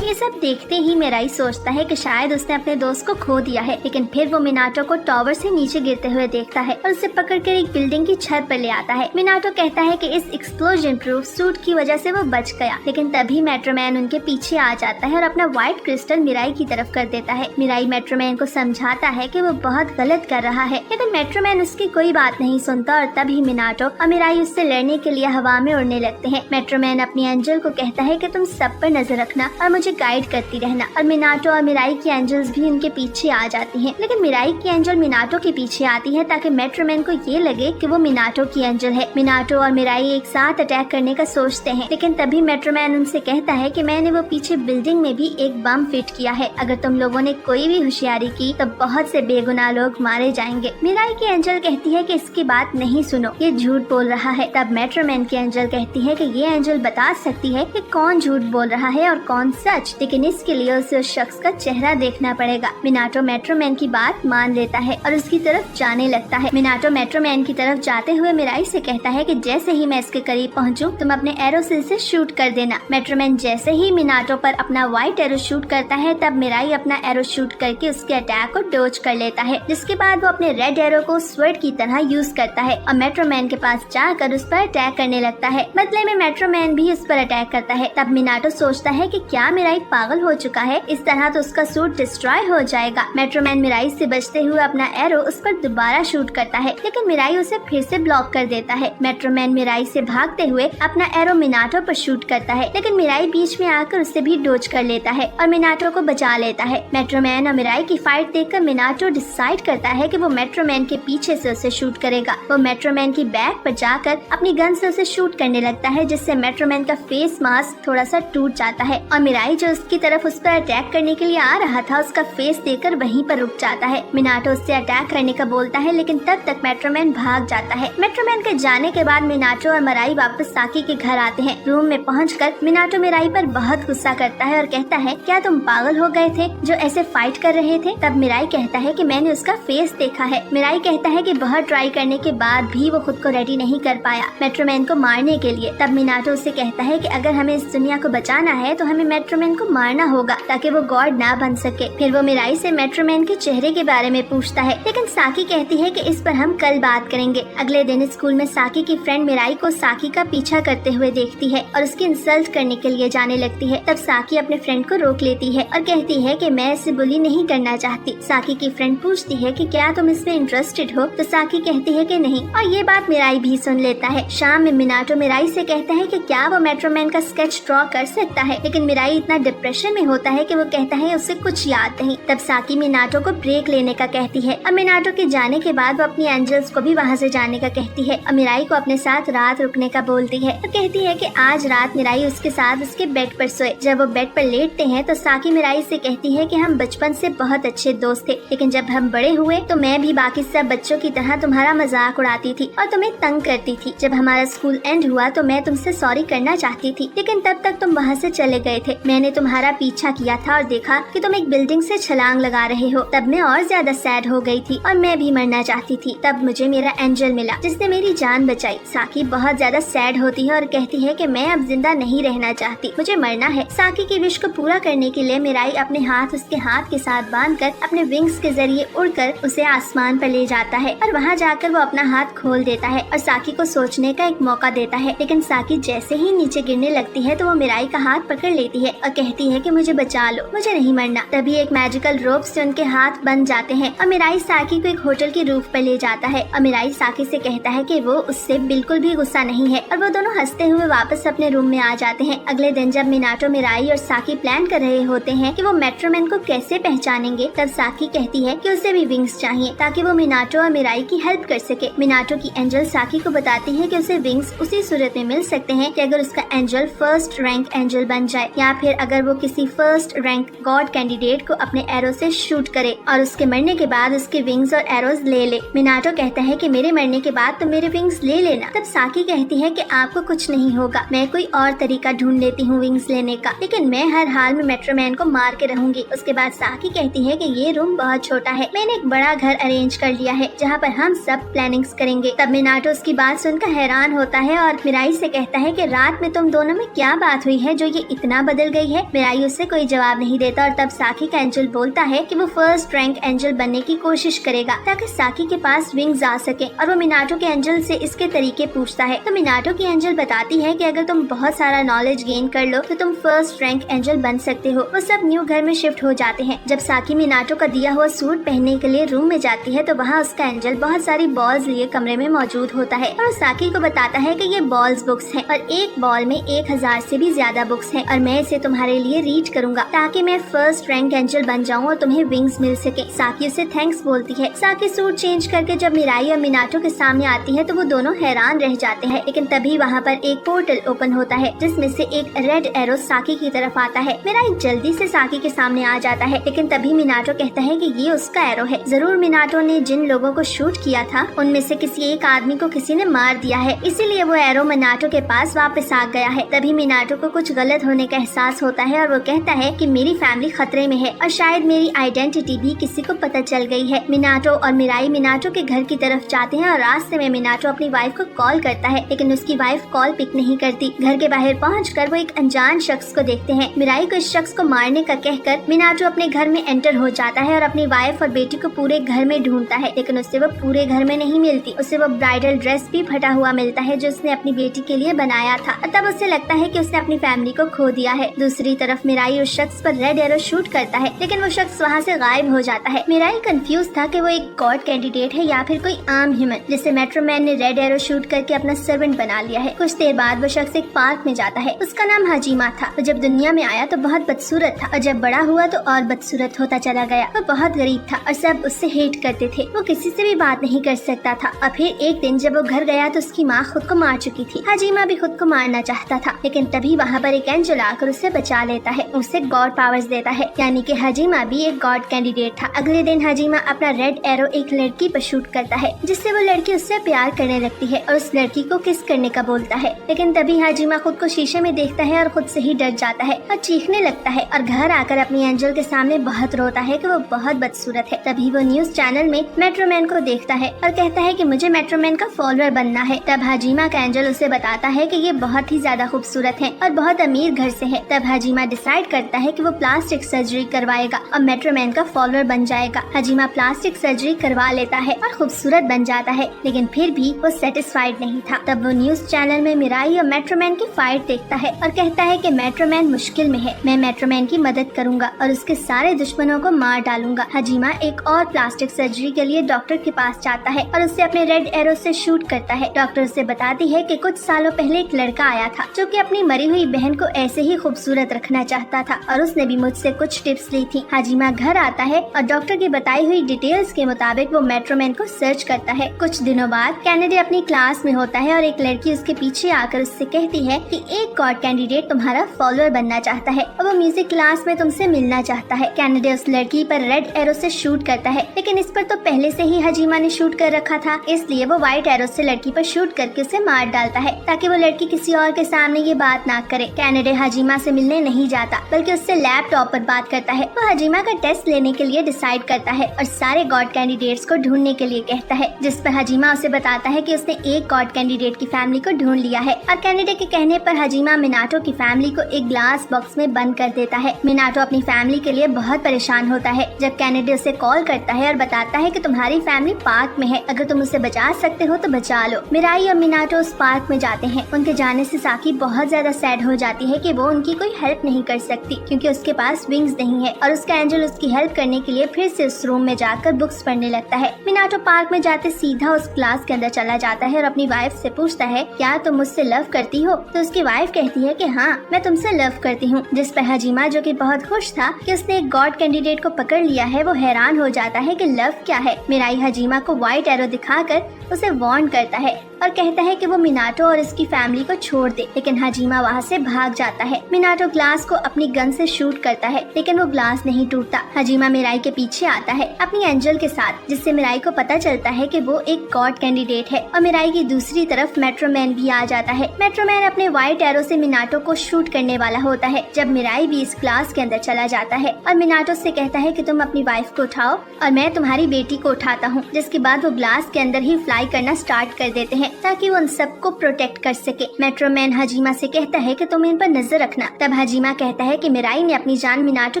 ये सब देखते ही मिराई सोचता है कि शायद उसने अपने दोस्त को खो दिया है, लेकिन फिर वो मिनाटो को टावर से नीचे गिरते हुए देखता है और उसे पकड़कर एक बिल्डिंग की छत पर ले आता है। मिनाटो कहता है कि इस एक्सप्लोजन प्रूफ सूट की वजह से वो बच गया, लेकिन तभी मेट्रोमैन उनके पीछे आ जाता है और अपना व्हाइट क्रिस्टल मिराई की तरफ कर देता है। मिराई मेट्रोमैन को समझाता है कि वो बहुत गलत कर रहा है, लेकिन मेट्रोमैन उसकी कोई बात नहीं सुनता और तभी मिनाटो और मिराई उससे लड़ने के लिए हवा में उड़ने लगते हैं। मेट्रोमैन अपनी एंजल को कहता है कि तुम सब पर नजर रखना और मुझे गाइड करती रहना, और मिनाटो और मिराई की एंजल्स भी उनके पीछे आ जाती हैं। लेकिन मिराई की एंजल मिनाटो के पीछे आती है ताकि मेट्रोमैन को ये लगे कि वो मिनाटो की एंजल है। मिनाटो और मिराई एक साथ अटैक करने का सोचते हैं, लेकिन तभी मेट्रोमैन उनसे कहता है कि मैंने वो पीछे बिल्डिंग में भी एक बम फिट किया है, अगर तुम लोगों ने कोई भी होशियारी की तो बहुत से बेगुनाह लोग मारे जाएंगे। मिराई की एंजल कहती है कि इसकी बात नहीं सुनो, ये झूठ बोल रहा है। तब मेट्रोमैन की एंजल कहती है कि ये एंजल बता सकती है कि कौन झूठ बोल रहा है और कौन सच, लेकिन इसके लिए उसे उस शख्स का चेहरा देखना पड़ेगा। मिनाटो मेट्रोमैन की बात मान लेता है और उसकी तरफ जाने लगता है। मिनाटो मेट्रोमैन की तरफ जाते हुए मिराई से कहता है कि जैसे ही मैं इसके करीब पहुंचूं, तुम अपने एरो से इसे शूट कर देना। मेट्रोमैन जैसे ही मिनाटो पर अपना व्हाइट एरो शूट करता है, तब मिराई अपना एरो शूट करके उसके अटैक को डोज कर लेता है, जिसके बाद वो अपने रेड एरो को स्वर्ड की तरह यूज करता है और मेट्रोमैन के पास जाकर उस पर अटैक करने लगता है। बदले में मेट्रोमैन भी उस पर अटैक करता है। तब मिनाटो सोचता है कि क्या मिराई पागल हो चुका है, इस तरह तो उसका सूट डिस्ट्रॉय हो जाएगा। मेट्रोमैन मिराई से बचते हुए अपना एरो उस पर दोबारा शूट करता है, लेकिन मिराई उसे फिर से ब्लॉक कर देता है। मेट्रोमैन मिराई से भागते हुए अपना एरो मिनाटो पर शूट करता है, लेकिन मिराई बीच में आकर उसे भी डोज कर लेता है और मिनाटो को बचा लेता है। मेट्रोमैन और मिराई की फाइट देखकर मिनाटो डिसाइड करता है कि वो मेट्रोमैन के पीछे से उसे शूट करेगा। वो मेट्रोमैन की बैक पर जाकर अपनी गन से उसे शूट करने लगता है, जिससे मेट्रोमैन का फेस मास्क थोड़ा सा टूट जाता है और मिराई जो उसकी तरफ उस पर अटैक करने के लिए आ रहा था, उसका फेस देखकर वहीं पर रुक जाता है। मिनाटो उससे अटैक करने का बोलता है, लेकिन तब तक मेट्रोमैन भाग जाता है। मेट्रोमैन के जाने के बाद मिनाटो और मिराई वापस साकी के घर आते हैं। रूम में पहुंचकर मिनाटो मिराई पर बहुत गुस्सा करता है और कहता है, क्या तुम पागल हो गए थे जो ऐसे फाइट कर रहे थे? तब मिराई कहता है कि मैंने उसका फेस देखा है। मिराई कहता है कि बहुत ट्राई करने के बाद भी वो खुद को रेडी नहीं कर पाया मेट्रोमैन को मारने के लिए। तब मिनाटो उससे कहता है कि अगर हमें इस दुनिया को बचाना है तो हमें मेट्रोमैन को मारना होगा ताकि वो गॉड ना बन सके। फिर वो मिराई से मेट्रोमैन के चेहरे के बारे में पूछता है, लेकिन साकी कहती है कि इस पर हम कल बात करेंगे। अगले दिन स्कूल में साकी की फ्रेंड मिराई को साकी का पीछा करते हुए देखती है और उसकी इंसल्ट करने के लिए जाने लगती है। तब साकी अपने फ्रेंड को रोक लेती है और कहती है कि मैं इसे बुली नहीं करना चाहती। साकी की फ्रेंड पूछती है कि क्या तुम इसमें इंटरेस्टेड हो, तो साकी कहती है कि नहीं, और ये बात मिराई भी सुन लेता है। शाम में मिनाटो मिराई से कहता है कि क्या वो मेट्रोमैन का स्केच ड्रॉ कर सकता है, लेकिन मिराई इतना डिप्रेशन में होता है कि वो कहता है उसे कुछ याद नहीं। तब साकी मिनाटो को ब्रेक लेने का कहती है और मिनाटो के जाने के बाद वो अपनी एंजल्स को भी वहाँ से जाने का कहती है और मिराई को अपने साथ रात रुकने का बोलती है और कहती है कि आज रात मिराई उसके साथ उसके बेड पर सोए। जब वो बेड पर लेटते हैं तो साकी मिराई से कहती है कि हम बचपन से बहुत अच्छे दोस्त थे, लेकिन जब हम बड़े हुए तो मैं भी बाकी सब बच्चों की तरह तुम्हारा मजाक उड़ाती थी और तुम्हें तंग करती थी। जब हमारा स्कूल एंड हुआ तो मैं तुमसे सॉरी करना चाहती थी, लेकिन तब तक तुम वहाँ से चले गए थे। मैंने तुम्हारा पीछा किया था और देखा कि तुम एक बिल्डिंग से छलांग लगा रहे हो। तब मैं और ज्यादा सैड हो गई थी और मैं भी मरना चाहती थी। तब मुझे मेरा एंजल मिला जिसने मेरी जान बचाई। साकी बहुत ज्यादा सैड होती है और कहती है कि मैं अब जिंदा नहीं रहना चाहती, मुझे मरना है। साकी की विश को पूरा करने के लिए मिराई अपने हाथ उसके हाथ के साथ बांधकर अपने विंग्स के जरिए उड़कर उसे आसमान पर ले जाता है और वहाँ जाकर वो अपना हाथ खोल देता है और साकी को सोचने का एक मौका देता है। लेकिन साकी जैसे ही नीचे गिरने लगती है तो वो मिराई का हाथ पकड़ लेती है और कहती है कि मुझे बचा लो, मुझे नहीं मरना। तभी एक मैजिकल रोप से उनके हाथ बंध जाते हैं और मिराई साकी को एक होटल की रूफ पर ले जाता है और मिराई साकी से कहता है कि वो उससे बिल्कुल भी गुस्सा नहीं है और वो दोनों हंसते हुए वापस अपने रूम में आ जाते हैं। अगले दिन जब मिनाटो मिराई और साकी प्लान कर रहे होते हैं कि वो मेट्रोमैन को कैसे पहचानेंगे, तब साकी कहती है कि उसे भी विंग्स चाहिए ताकि वो मिनाटो और मिराई की हेल्प कर सके। मिनाटो की एंजल साकी को बताती है कि उसे विंग्स उसी सूरत में मिल सकते हैं कि अगर उसका एंजल फर्स्ट रैंक एंजल बन जाए या फिर अगर वो किसी फर्स्ट रैंक गॉड कैंडिडेट को अपने एरो से शूट करे और उसके मरने के बाद उसके विंग्स और एरोज ले ले। मिनाटो कहता है कि मेरे मरने के बाद तुम मेरे विंग्स ले लेना। तब साकी कहती है कि आपको कुछ नहीं होगा, मैं कोई और तरीका ढूंढ लेती हूँ विंग्स लेने का, लेकिन मैं हर हाल में मेट्रोमैन को मार के रहूंगी। उसके बाद साकी कहती है कि ये रूम बहुत छोटा है, मैंने एक बड़ा घर अरेंज कर लिया है जहाँ पर हम सब प्लानिंग्स करेंगे। तब मिनाटो उसकी बात सुनकर हैरान होता है और मिराई से कहता है कि रात में तुम दोनों में क्या बात हुई है जो ये इतना बदल गई है। मिराई उससे कोई जवाब नहीं देता और तब साकी का एंजल बोलता है कि वो फर्स्ट रैंक एंजल बनने की कोशिश करेगा ताकि साकी के पास विंग्स आ सके, और वो मिनाटो के एंजल से इसके तरीके पूछता है। तो मिनाटो की एंजल बताती है कि अगर तुम बहुत सारा नॉलेज गेन कर लो तो तुम फर्स्ट रैंक एंजल बन सकते हो। वो सब न्यू घर में शिफ्ट हो जाते हैं। जब साकी मिनाटो का दिया हुआ सूट पहनने के लिए रूम में जाती है तो वहाँ उसका एंजल बहुत सारी बॉल्स लिए कमरे में मौजूद होता है और साकी को बताता है कि ये बॉल्स बुक्स हैं और एक बॉल में 1000 से भी ज्यादा बुक्स हैं और मैं इसे तुम्हारे लिए रीड करूंगा ताकि मैं फर्स्ट रैंक एंजल बन जाऊं और तुम्हें विंग्स मिल सके। साकी उसे थैंक्स बोलती है। साकी सूट चेंज करके जब मिराई और मिनाटो के सामने आती है तो वो दोनों हैरान रह जाते हैं, लेकिन तभी वहाँ पर एक पोर्टल ओपन होता है जिसमें से एक रेड एरो साकी की तरफ आता है। मिराई जल्दी से साकी के सामने आ जाता है, लेकिन तभी मिनाटो कहता है कि ये उसका एरो है। जरूर मिनाटो ने जिन लोगों को शूट किया था उनमें से किसी एक आदमी को किसी ने मार दिया है, इसीलिए वो एरो मिनाटो के पास वापस आ गया है। तभी मिनाटो को कुछ गलत होने का एहसास होता है और वो कहता है कि मेरी फैमिली खतरे में है और शायद मेरी आइडेंटिटी भी किसी को पता चल गई है। मिनाटो और मिराई मिनाटो के घर की तरफ जाते हैं और रास्ते में मिनाटो अपनी वाइफ को कॉल करता है, लेकिन उसकी वाइफ कॉल पिक नहीं करती। घर के बाहर पहुंचकर वो एक अनजान शख्स को देखते हैं। मिराई को इस शख्स को मारने का कहकर मिनाटो अपने घर में एंटर हो जाता है और अपनी वाइफ और बेटी को पूरे घर में ढूंढता है, लेकिन उससे वो पूरे घर में नहीं मिलती। उसे वो ब्राइडल ड्रेस भी फटा हुआ मिलता है जो उसने अपनी बेटी के लिए बनाया था। तब उसे लगता है कि उसने अपनी फैमिली को खो दिया है। दूसरी तरफ मिराई उस शख्स पर रेड एरो शूट करता है, लेकिन वो शख्स वहाँ से गायब हो जाता है। मिराई कंफ्यूज था कि वो एक गॉड कैंडिडेट है या फिर कोई आम ह्यूमन जिसे मेट्रोमैन ने रेड एरो शूट करके अपना सर्वेंट बना लिया है। कुछ देर बाद वो शख्स एक पार्क में जाता है। उसका नाम हाजिमा था। वो जब दुनिया में आया तो बहुत बदसूरत था और जब बड़ा हुआ तो और बदसूरत होता चला गया। वो बहुत गरीब था और सब उससे हेट करते थे। वो किसी से भी बात नहीं कर सकता था। और फिर एक दिन जब वो घर गया तो उसकी माँ खुद को मार चुकी थी। हाजिमा भी खुद को मारना चाहता था, लेकिन तभी वहाँ पर एक एंजल आकर उसे बचा लेता है, उसे गॉड पावर्स देता है, यानी कि हाजिमा भी एक गॉड कैंडिडेट था। अगले दिन हाजिमा अपना रेड एरो एक लड़की पर शूट करता है, जिससे वो लड़की उससे प्यार करने लगती है और उस लड़की को किस करने का बोलता है, लेकिन तभी हाजिमा खुद को शीशे में देखता है और खुद से ही डर जाता है और चीखने लगता है और घर आकर अपनी एंजल के सामने बहुत रोता है कि वो बहुत बदसूरत है। तभी वो न्यूज चैनल में मेट्रोमैन को देखता है और कहता है कि मुझे मेट्रोमैन का फॉलोअर बनना है। तब हाजिमा का एंजल उसे बताता है कि ये बहुत ही ज्यादा खूबसूरत है और बहुत अमीर घर से है। तब हाजिमा डिसाइड करता है कि वो प्लास्टिक सर्जरी करवाएगा और मेट्रोमैन का फॉलोअर बन जाएगा। हाजिमा प्लास्टिक सर्जरी करवा लेता है और खूबसूरत बन जाता है, लेकिन फिर भी वो सेटिस्फाइड नहीं था। तब वो न्यूज चैनल में मिराई और मेट्रोमैन की फाइट देखता है और कहता है कि मेट्रोमैन मुश्किल में है, मैं मेट्रोमैन की मदद करूंगा और उसके सारे दुश्मनों को मार डालूंगा। हाजिमा एक और प्लास्टिक सर्जरी के लिए डॉक्टर के पास जाता है और उससे अपने रेड एरो से शूट करता है। डॉक्टर उसे बताती है कि कुछ सालों पहले एक लड़का आया था जो कि अपनी मरी हुई बहन को ऐसे ही खूबसूरत रखना चाहता था और उसने भी मुझसे कुछ टिप्स ली थी। हाजिमा घर आता है और डॉक्टर की बताई हुई डिटेल्स के मुताबिक वो मेट्रोमैन को सर्च करता है। कुछ दिनों बाद कैनेडी अपनी क्लास में होता है और एक लड़की उसके पीछे आकर उससे कहती है कि एक गॉड कैंडिडेट तुम्हारा फॉलोअर बनना चाहता है और वो म्यूजिक क्लास में तुमसे मिलना चाहता है। कैनेडी उस लड़की पर रेड एरो से शूट करता है, लेकिन इस पर तो पहले से ही हाजिमा ने शूट कर रखा था, इसलिए वो व्हाइट एरो से लड़की पर शूट करके उसे मार डालता है ताकि वो लड़की किसी और के सामने ये बात ना करे। कैनेडी हाजिमा से मिलने नहीं जाता बल्कि उससे लैपटॉप पर बात करता है। वो हाजिमा का टेस्ट लेने के लिए डिसाइड करता है और सारे गॉड कैंडिडेट्स को ढूंढने के लिए कहता है, जिस पर हाजिमा उसे बताता है कि उसने एक गॉड कैंडिडेट की फैमिली को ढूंढ लिया है। और कैनेडी के कहने पर हाजिमा मिनाटो की फैमिली को एक ग्लास बॉक्स में बंद कर देता है। मिनाटो अपनी फैमिली के लिए बहुत परेशान होता है जब कैनेडी उसे कॉल करता है और बताता है कि तुम्हारी फैमिली पार्क में है, अगर तुम उसे बचा सकते हो तो बचा लो। मिराई और मिनाटो उस पार्क में जाते हैं। उनके जाने से साकी बहुत ज्यादा सैड हो जाती है कि वो उनकी कोई हेल्प नहीं कर सकती क्योंकि उसके पास विंग्स नहीं है और उसका एंजल उसकी हेल्प करने के लिए फिर से उस रूम में जाकर बुक्स पढ़ने लगता है। मिनाटो पार्क में जाते सीधा उस क्लास के अंदर चला जाता है और अपनी वाइफ से पूछता है, क्या तुम मुझसे लव करती हो? तो उसकी वाइफ कहती है कि हाँ, मैं तुमसे लव करती हूँ। जिस पर हाजिमा, जो कि बहुत खुश था कि उसने एक गॉड कैंडिडेट को पकड़ लिया है, वो हैरान हो जाता है कि लव क्या है। मिराई हाजिमा को व्हाइट एरो दिखाकर उसे वार्न करता है और कहता है कि वो मिनाटो और इसकी फैमिली को छोड़ दे, लेकिन हाजिमा वहाँ से भाग जाता है। मिनाटो ग्लास को अपनी गन से शूट करता है, लेकिन वो ग्लास नहीं टूटता। हजीमा मिराई के पीछे आता है अपनी एंजल के साथ, जिससे मिराई को पता चलता है कि वो एक गॉड कैंडिडेट है। और मिराई की दूसरी तरफ मेट्रोमैन भी आ जाता है। मेट्रोमैन अपने व्हाइट एरो से मिनाटो को शूट करने वाला होता है, जब मिराई भी इस ग्लास के अंदर चला जाता है और मिनाटो से कहता है कि तुम अपनी वाइफ को उठाओ और मैं तुम्हारी बेटी को उठाता हूँ। जिसके बाद वो ग्लास के अंदर ही फ्लाई करना स्टार्ट कर देते हैं ताकि वो उन सबको प्रोटेक्ट कर सके। मेट्रोमैन हजीमा से कहता है कि तुम इन पर नजर रखना। तब हजीमा कहता है कि मिराई ने अपनी जान मिनाटो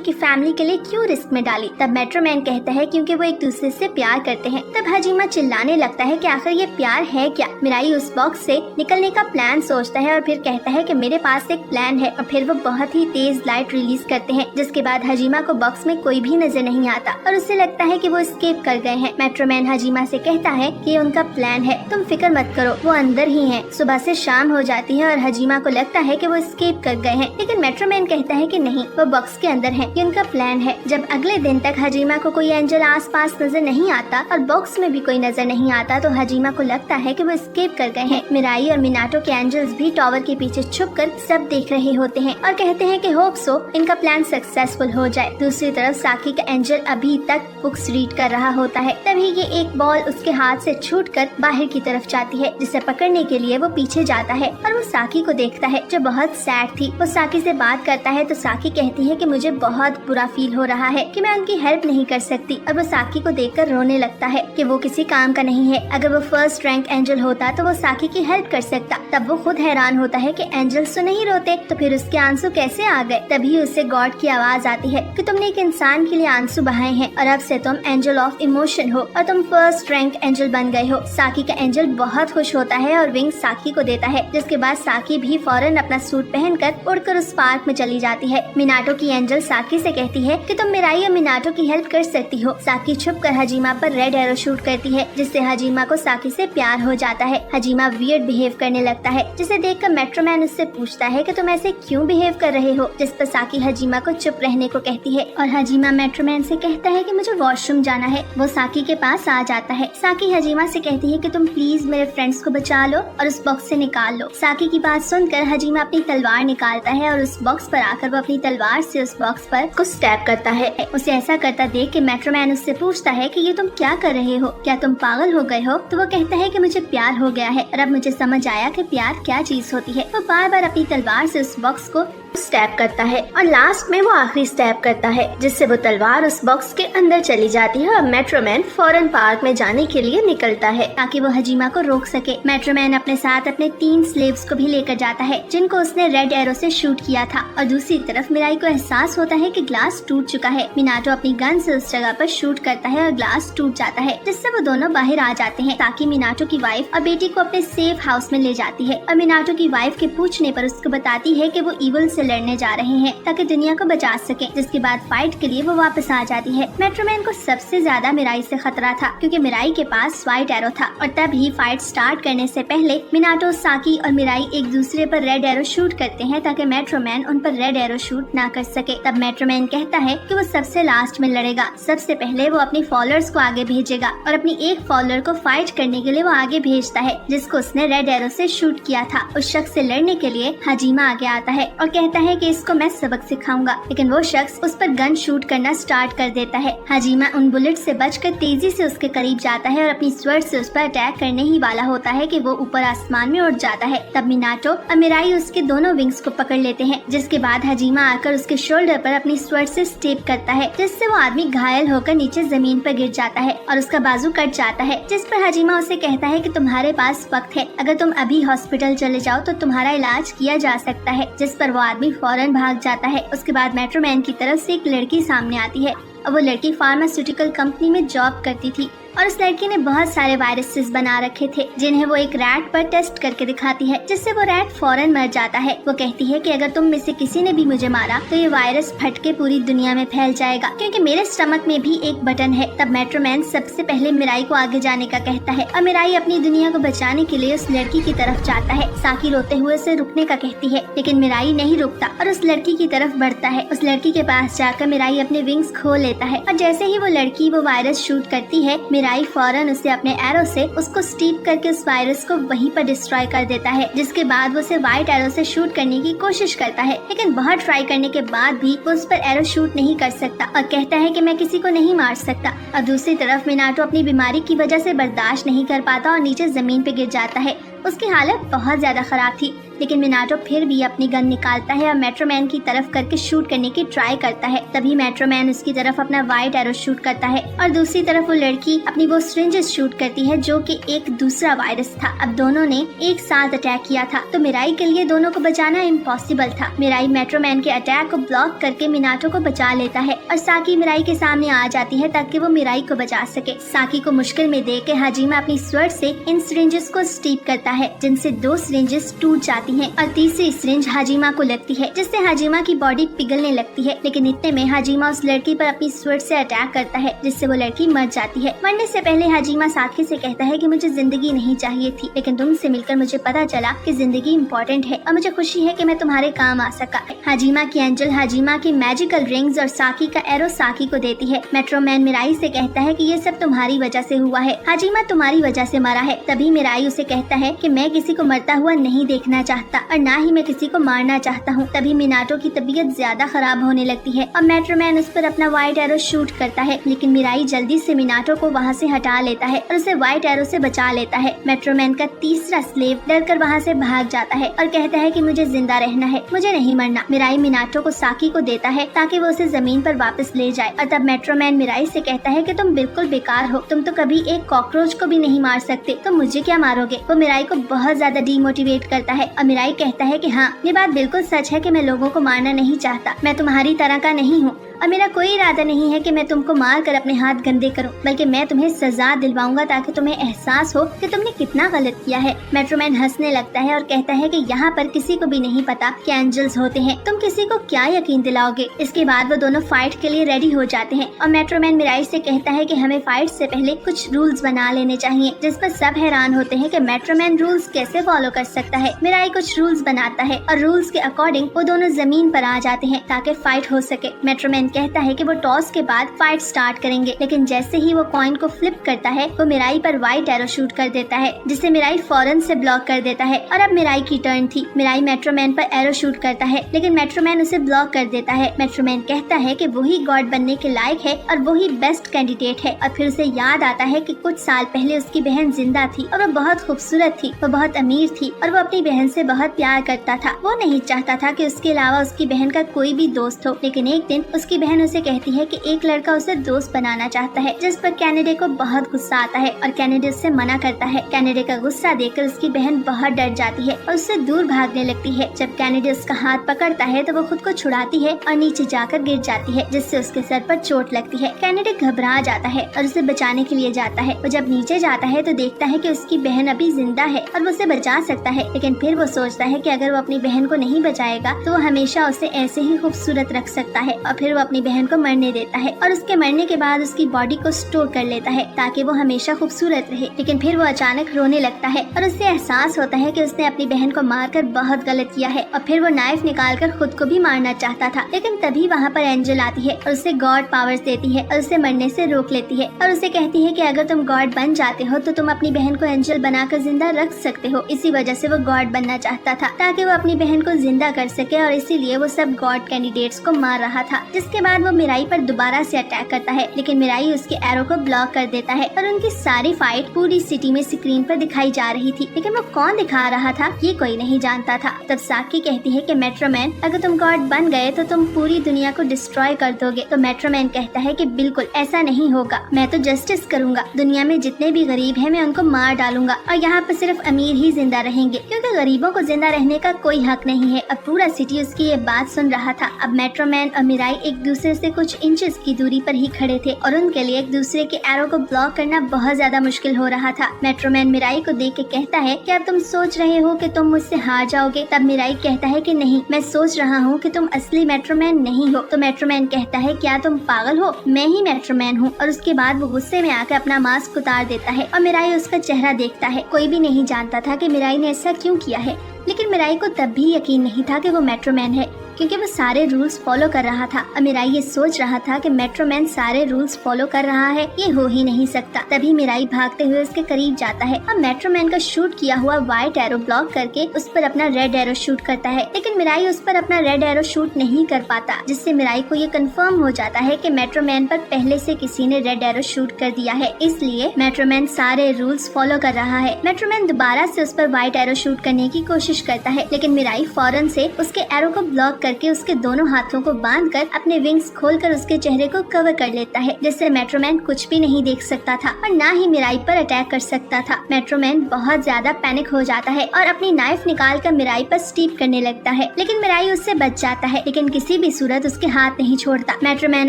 की फैमिली के लिए क्यों रिस्क में डाली। तब मेट्रोमैन कहता है क्योंकि वो एक दूसरे से प्यार करते हैं। तब हजीमा चिल्लाने लगता है कि आखिर ये प्यार है क्या। मिराई उस बॉक्स से निकलने का प्लान सोचता है और फिर कहता है कि मेरे पास एक प्लान है, और फिर वो बहुत ही तेज लाइट रिलीज करते हैं। जिसके बाद हजीमा को बॉक्स में कोई भी नजर नहीं आता और उसे लगता है कि वो एस्केप कर गए हैं। मेट्रोमैन हजीमा से कहता है कि ये उनका प्लान है, तुम फिक्र मत करो, वो अंदर ही हैं। सुबह से शाम हो जाती है और हजीमा को लगता है कि वो एस्केप कर गए हैं, लेकिन मेट्रोमैन कहता है कि नहीं, वो बॉक्स के अंदर है, ये उनका प्लान है। जब अगले दिन तक हजीमा को कोई एंजल आसपास नजर नहीं आता और बॉक्स में भी कोई नजर नहीं आता, तो हजीमा को लगता है कि वो एस्केप कर गए हैं। मिराई और मिनाटो के एंजल्स भी टॉवर के पीछे छुपकर सब देख रहे होते हैं और कहते हैं कि होप सो इनका प्लान सक्सेसफुल हो जाए। दूसरी तरफ साकी का एंजल अभी तक बुक्स रीड कर रहा होता है। तभी ये एक बॉल उसके हाथ से छूटकर बाहर की तरफ जाती है, जिसे पकड़ने के लिए वो पीछे जाता है और वो साकी को देखता है जो बहुत सैड थी। वो साकी से बात करता है तो साकी कहती है कि मुझे बहुत बुरा फील हो रहा है कि मैं उनकी हेल्प नहीं कर सकती, और वो साकी को देखकर रोने लगता है कि वो किसी काम का नहीं है। अगर वो फर्स्ट रैंक एंजल होता तो वो साकी की हेल्प कर सकता। तब वो खुद हैरान होता है कि एंजल्स तो नहीं रोते, तो फिर उसके आंसू कैसे आ गए। तभी उससे गॉड की आवाज आती है कि तुमने एक इंसान के लिए आंसू बहाए हैं और अब से तुम एंजल ऑफ इमोशन हो और तुम फर्स्ट रैंक एंजल बन गए हो। साकी का एंजल बहुत खुश होता है और विंग साकी को देता है, जिसके बाद साकी भी फौरन अपना सूट पहनकर उड़कर उस पार्क में चली जाती है। मिनाटो की एंजल साकी से कहती है कि तुम मिराई और मिनाटो की हेल्प कर सकती हो। साकी छुपकर हजीमा पर रेड एरो शूट करती है, जिससे हजीमा को साकी से प्यार हो जाता है। हजीमा वियर्ड बिहेव करने लगता है, जिसे देखकर मेट्रोमैन उससे पूछता है कि तुम ऐसे क्यों बिहेव कर रहे हो, जिस पर साकी हजीमा को चुप रहने को कहती है और हजीमा मेट्रोमैन से कहता है कि मुझे वॉशरूम जाना है। वो साकी के पास आ जाता है। साकी हजीमा से कहती है कि तुम प्लीज मेरे फ्रेंड्स को बचा लो और उस बॉक्स से निकाल लो। साकी की बात सुनकर हजीमा अपनी तलवार निकालता है और उस बॉक्स पर आकर वो अपनी तलवार से उस बॉक्स पर कुछ स्टैब करता है। उसे ऐसा करता देख के मेट्रोमैन उससे पूछता है कि ये तुम क्या कर रहे हो, क्या तुम पागल हो गए हो। तो वो कहता है कि मुझे प्यार हो गया है और अब मुझे समझ आया कि प्यार क्या चीज होती है। वो बार बार अपनी तलवार से उस बॉक्स को स्टैब करता है और लास्ट में वो आखिरी स्टैब करता है, जिससे वो तलवार उस बॉक्स के अंदर चली जाती है और मेट्रोमैन फौरन पार्क में जाने के लिए निकलता है ताकि वो हजीमा को रोक सके। मेट्रोमैन अपने साथ अपने 3 स्लेव्स को भी लेकर जाता है, जिनको उसने रेड एरो से शूट किया था। और दूसरी तरफ मिराई को एहसास होता है कि ग्लास टूट चुका है। मिनाटो अपनी गन से उस जगह पर शूट करता है और ग्लास टूट जाता है, जिससे वो दोनों बाहर आ जाते हैं ताकि मिनाटो की वाइफ और बेटी को अपने सेफ हाउस में ले जाती है। और मिनाटो की वाइफ के पूछने पर उसको बताती है कि वो इविल से लड़ने जा रहे हैं ताकि दुनिया को बचा सके। जिसके बाद फाइट के लिए वो वापस आ जाती है। मेट्रोमैन को सबसे ज्यादा मिराई से खतरा था, क्योंकि मिराई के पास व्हाइट एरो था और तभी फाइट स्टार्ट करने से पहले मिनाटो, साकी और मिराई एक दूसरे पर रेड एरो शूट करते हैं ताकि मेट्रोमैन उन पर रेड एरो शूट ना कर सके। तब मेट्रोमैन कहता है कि वो सबसे लास्ट में लड़ेगा। सबसे पहले वो अपनी फॉलोअर्स को आगे भेजेगा और अपनी एक फॉलोअर को फाइट करने के लिए वो आगे भेजता है, जिसको उसने रेड एरो से शूट किया था। उस शख्स से लड़ने के लिए हजीमा आगे आता है और कहता है कि इसको मैं सबक सिखाऊंगा, लेकिन वो शख्स उस पर गन शूट करना स्टार्ट कर देता है। हजीमा उन बुलेट से बचकर तेजी से उसके करीब जाता है और अपनी स्वर्ड से उस पर अटैक करने ही वाला होता है कि वो ऊपर आसमान में उड़ जाता है। तब मिनाटो और मिराई उसके दोनों विंग्स को पकड़ लेते हैं, जिसके बाद हजीमा आकर उसके शोल्डर पर अपनी स्वर्ड से स्टेप करता है, जिससे वो आदमी घायल होकर नीचे जमीन पर गिर जाता है और उसका बाजू कट जाता है। जिस पर हजीमा उसे कहता है कि तुम्हारे पास वक्त है, अगर तुम अभी हॉस्पिटल चले जाओ तो तुम्हारा इलाज किया जा सकता है। जिस पर वो आदमी फौरन भाग जाता है। उसके बाद मेट्रोमैन की तरफ से एक लड़की सामने आती है और वो लड़की फार्मास्यूटिकल कंपनी में जॉब करती थी और उस लड़की ने बहुत सारे वायरसेस बना रखे थे, जिन्हें वो एक रैट पर टेस्ट करके दिखाती है, जिससे वो रैट फौरन मर जाता है। वो कहती है कि अगर तुम में से किसी ने भी मुझे मारा तो ये वायरस फट के पूरी दुनिया में फैल जाएगा, क्योंकि मेरे स्टमक में भी एक बटन है। तब मेट्रोमैन सबसे पहले मिराई को आगे जाने का कहता है और मिराई अपनी दुनिया को बचाने के लिए उस लड़की की तरफ जाता है। साकी रोते हुए उसे रुकने का कहती है, लेकिन मिराई नहीं रुकता और उस लड़की की तरफ बढ़ता है। उस लड़की के पास जाकर मिराई अपने विंग्स खोल लेता है और जैसे ही वो लड़की वो वायरस शूट करती है, मिराई फौरन उसे अपने एरो से उसको स्टीप करके उस वायरस को वहीं पर डिस्ट्रॉय कर देता है, जिसके बाद वो उसे व्हाइट एरो से शूट करने की कोशिश करता है, लेकिन बहुत ट्राई करने के बाद भी वो उस पर एरो शूट नहीं कर सकता और कहता है कि मैं किसी को नहीं मार सकता। और दूसरी तरफ मिनाटो अपनी बीमारी की वजह से बर्दाश्त नहीं कर पाता और नीचे जमीन पे गिर जाता है। उसकी हालत बहुत ज्यादा खराब थी, लेकिन मिनाटो फिर भी अपनी गन निकालता है और मेट्रोमैन की तरफ करके शूट करने की ट्राई करता है। तभी मेट्रोमैन उसकी तरफ अपना व्हाइट एरो शूट करता है और दूसरी तरफ वो लड़की अपनी वो सिरिंजेस शूट करती है जो कि एक दूसरा वायरस था। अब दोनों ने एक साथ अटैक किया था, तो मिराई के लिए दोनों को बचाना इम्पॉसिबल था। मिराई मेट्रोमैन के अटैक को ब्लॉक करके मिनाटो को बचा लेता है और साकी मिराई के सामने आ जाती है ताकि वो मिराई को बचा सके। साकी को मुश्किल में देख के हाजिमा अपनी स्वर्ड से इन सिरिंजेस को स्टीप करता है, जिनसे 2 सिरिंजेस टूट जाती हैं और तीसरी सिरिंज हाजिमा को लगती है, जिससे हाजिमा की बॉडी पिघलने लगती है। लेकिन इतने में हाजिमा उस लड़की पर अपनी स्वर्ड से अटैक करता है, जिससे वो लड़की मर जाती है। मरने से पहले हाजिमा साकी से कहता है कि मुझे जिंदगी नहीं चाहिए थी, लेकिन तुमसे मिलकर मुझे पता चला कि जिंदगी इम्पोर्टेंट है और मुझे खुशी है कि मैं तुम्हारे काम आ सका। हाजिमा की एंजल हाजिमा की मैजिकल रिंग्स और साकी का एरो साकी को देती है। मेट्रोमैन मिराई से कहता है कि ये सब तुम्हारी वजह से हुआ है, हाजिमा तुम्हारी वजह से मरा है। तभी मिराई उसे कहता है कि मैं किसी को मरता हुआ नहीं देखना चाहता और ना ही मैं किसी को मारना चाहता हूँ। तभी मिनाटो की तबीयत ज्यादा खराब होने लगती है और मेट्रोमैन उस पर अपना व्हाइट एरो शूट करता है, लेकिन मिराई जल्दी से मिनाटो को वहाँ से हटा लेता है और उसे व्हाइट एरो से बचा लेता है। मेट्रोमैन का तीसरा स्लेव डरकर वहाँ से भाग जाता है और कहता है कि मुझे जिंदा रहना है, मुझे नहीं मरना। मिराई मिनाटो को साकी को देता है ताकि वो उसे जमीन पर वापस ले जाए और तब मेट्रोमैन मिराई से कहता है कि तुम बिल्कुल बेकार हो, तुम तो कभी एक कॉकरोच को भी नहीं मार सकते, तो मुझे क्या मारोगे। वो मिराई को बहुत ज्यादा डीमोटिवेट करता है और मिराई कहता है कि हाँ, ये बात बिल्कुल सच है कि मैं लोगों को मारना नहीं चाहता, मैं तुम्हारी तरह का नहीं हूँ और मेरा कोई इरादा नहीं है कि मैं तुमको मार कर अपने हाथ गंदे करूं, बल्कि मैं तुम्हें सजा दिलवाऊंगा ताकि तुम्हें एहसास हो कि तुमने कितना गलत किया है। मेट्रोमैन हंसने लगता है और कहता है कि यहाँ पर किसी को भी नहीं पता कि एंजल्स होते हैं, तुम किसी को क्या यकीन दिलाओगे। इसके बाद वो दोनों फाइट के लिए रेडी हो जाते हैं और मेट्रोमैन मिराई से कहता है कि हमें फाइट से पहले कुछ रूल्स बना लेने चाहिए, जिस पर सब हैरान होते हैं कि मेट्रोमैन रूल्स कैसे फॉलो कर सकता है। मिराई कुछ रूल्स बनाता है और रूल्स के अकॉर्डिंग वो दोनों जमीन पर आ जाते हैं ताकि फाइट हो सके। मेट्रोमैन कहता है कि वो टॉस के बाद फाइट स्टार्ट करेंगे, लेकिन जैसे ही वो कॉइन को फ्लिप करता है वो मिराई पर व्हाइट एरो शूट कर देता है, जिसे मिराई फौरन से ब्लॉक कर देता है। और अब मिराई की टर्न थी। मिराई मेट्रोमैन पर एरो शूट करता है, लेकिन मेट्रोमैन उसे ब्लॉक कर देता है। मेट्रोमैन कहता है कि वही गॉड बनने के लायक है और वही बेस्ट कैंडिडेट है। और फिर उसे याद आता है कि कुछ साल पहले उसकी बहन जिंदा थी और वो बहुत खूबसूरत थी, वो बहुत अमीर थी और वो अपनी बहन से बहुत प्यार करता था। वो नहीं चाहता था कि उसके अलावा उसकी बहन का कोई भी दोस्त हो, लेकिन एक दिन उसकी बहन उसे कहती है कि एक लड़का उसे दोस्त बनाना चाहता है, जिस पर कैनेडे को बहुत गुस्सा आता है और कैनेडे उससे मना करता है। कैनेडे का गुस्सा देखकर उसकी बहन बहुत डर जाती है और उससे दूर भागने लगती है। जब कैनेडे उसका हाथ पकड़ता है तो वो खुद को छुड़ाती है और नीचे जाकर गिर जाती है, जिससे उसके सर पर चोट लगती है। कैनेडे घबरा जाता है और उसे बचाने के लिए जाता है। वो जब नीचे जाता है तो देखता है कि उसकी बहन अभी जिंदा है और वो उसे बचा सकता है, लेकिन फिर वो सोचता है कि अगर वो अपनी बहन को नहीं बचाएगा तो वो हमेशा उसे ऐसे ही खूबसूरत रख सकता है। और फिर वो अपनी बहन को मरने देता है और उसके मरने के बाद उसकी बॉडी को स्टोर कर लेता है ताकि वो हमेशा खूबसूरत रहे। लेकिन फिर वो अचानक रोने लगता है और उससे एहसास होता है कि उसने अपनी बहन को मारकर बहुत गलत किया है और फिर वो नाइफ निकालकर खुद को भी मारना चाहता था। लेकिन तभी वहाँ पर एंजल आती है और उसे गॉड पावर्स देती है और उसे मरने से रोक लेती है और उसे कहती है कि अगर तुम गॉड बन जाते हो तो तुम अपनी बहन को एंजल बनाकर जिंदा रख सकते हो। इसी वजह से वो गॉड बनना चाहता था ताकि वो अपनी बहन को जिंदा कर सके और इसीलिए वो सब गॉड कैंडिडेट्स को मार रहा था। जिसके बाद वो मिराई पर दोबारा से अटैक करता है, लेकिन मिराई उसके एरो को ब्लॉक कर देता है और उनकी सारी फाइट पूरी सिटी में स्क्रीन पर दिखाई जा रही थी, लेकिन वो कौन दिखा रहा था ये कोई नहीं जानता था। तब साकी कहती है कि मेट्रोमैन, अगर तुम गॉड बन गए तो तुम पूरी दुनिया को डिस्ट्रॉय कर दोगे। तो मेट्रोमैन कहता है कि बिल्कुल ऐसा नहीं होगा, मैं तो जस्टिस करूंगा, दुनिया में जितने भी गरीब हैं मैं उनको मार डालूंगा और यहाँ पर सिर्फ अमीर ही जिंदा रहेंगे, क्योंकि गरीबों को जिंदा रहने का कोई हक नहीं है। अब पूरा सिटी उसकी ये बात सुन रहा था। अब मेट्रोमैन और मिराई एक दूसरे से कुछ इंचेस की दूरी पर ही खड़े थे और उनके लिए एक दूसरे के एरो को ब्लॉक करना बहुत ज्यादा मुश्किल हो रहा था। मेट्रोमैन मिराई को देख के कहता है कि अब तुम सोच रहे हो कि तुम मुझसे हार जाओगे। तब मिराई कहता है कि नहीं, मैं सोच रहा हूँ कि तुम असली मेट्रोमैन नहीं हो। तो मेट्रोमैन कहता है क्या तुम पागल हो, मैं ही मेट्रोमैन हूँ। और उसके बाद वो गुस्से में आकर अपना मास्क उतार देता है और मिराई उसका चेहरा देखता है। कोई भी नहीं जानता था कि मिराई ने ऐसा क्यों किया है, लेकिन मिराई को तब भी यकीन नहीं था कि वो मेट्रोमैन है, क्योंकि वो सारे रूल्स फॉलो कर रहा था। अब मिराई ये सोच रहा था कि मेट्रोमैन सारे रूल्स फॉलो कर रहा है, ये हो ही नहीं सकता। तभी मिराई भागते हुए उसके करीब जाता है। अब मेट्रोमैन का शूट किया हुआ व्हाइट एरो ब्लॉक करके उस पर अपना रेड एरो शूट करता है, लेकिन मिराई उस पर अपना रेड एरो शूट नहीं कर पाता, जिससे मिराई को ये कंफर्म हो जाता है कि मेट्रोमैन पर पहले से किसी ने रेड एरो शूट कर दिया है, इसलिए मेट्रोमैन सारे रूल्स फॉलो कर रहा है। मेट्रोमैन दोबारा से उस पर व्हाइट एरो शूट करने की कोशिश करता है, लेकिन मिराई फौरन से उसके एरो को ब्लॉक करके उसके दोनों हाथों को बांधकर अपने विंग्स खोलकर उसके चेहरे को कवर कर लेता है, जिससे मेट्रोमैन कुछ भी नहीं देख सकता था और ना ही मिराई पर अटैक कर सकता था। मेट्रोमैन बहुत ज्यादा पैनिक हो जाता है और अपनी नाइफ निकाल कर मिराई पर स्टीप करने लगता है, लेकिन मिराई उससे बच जाता है, लेकिन किसी भी सूरत उसके हाथ नहीं छोड़ता। मेट्रोमैन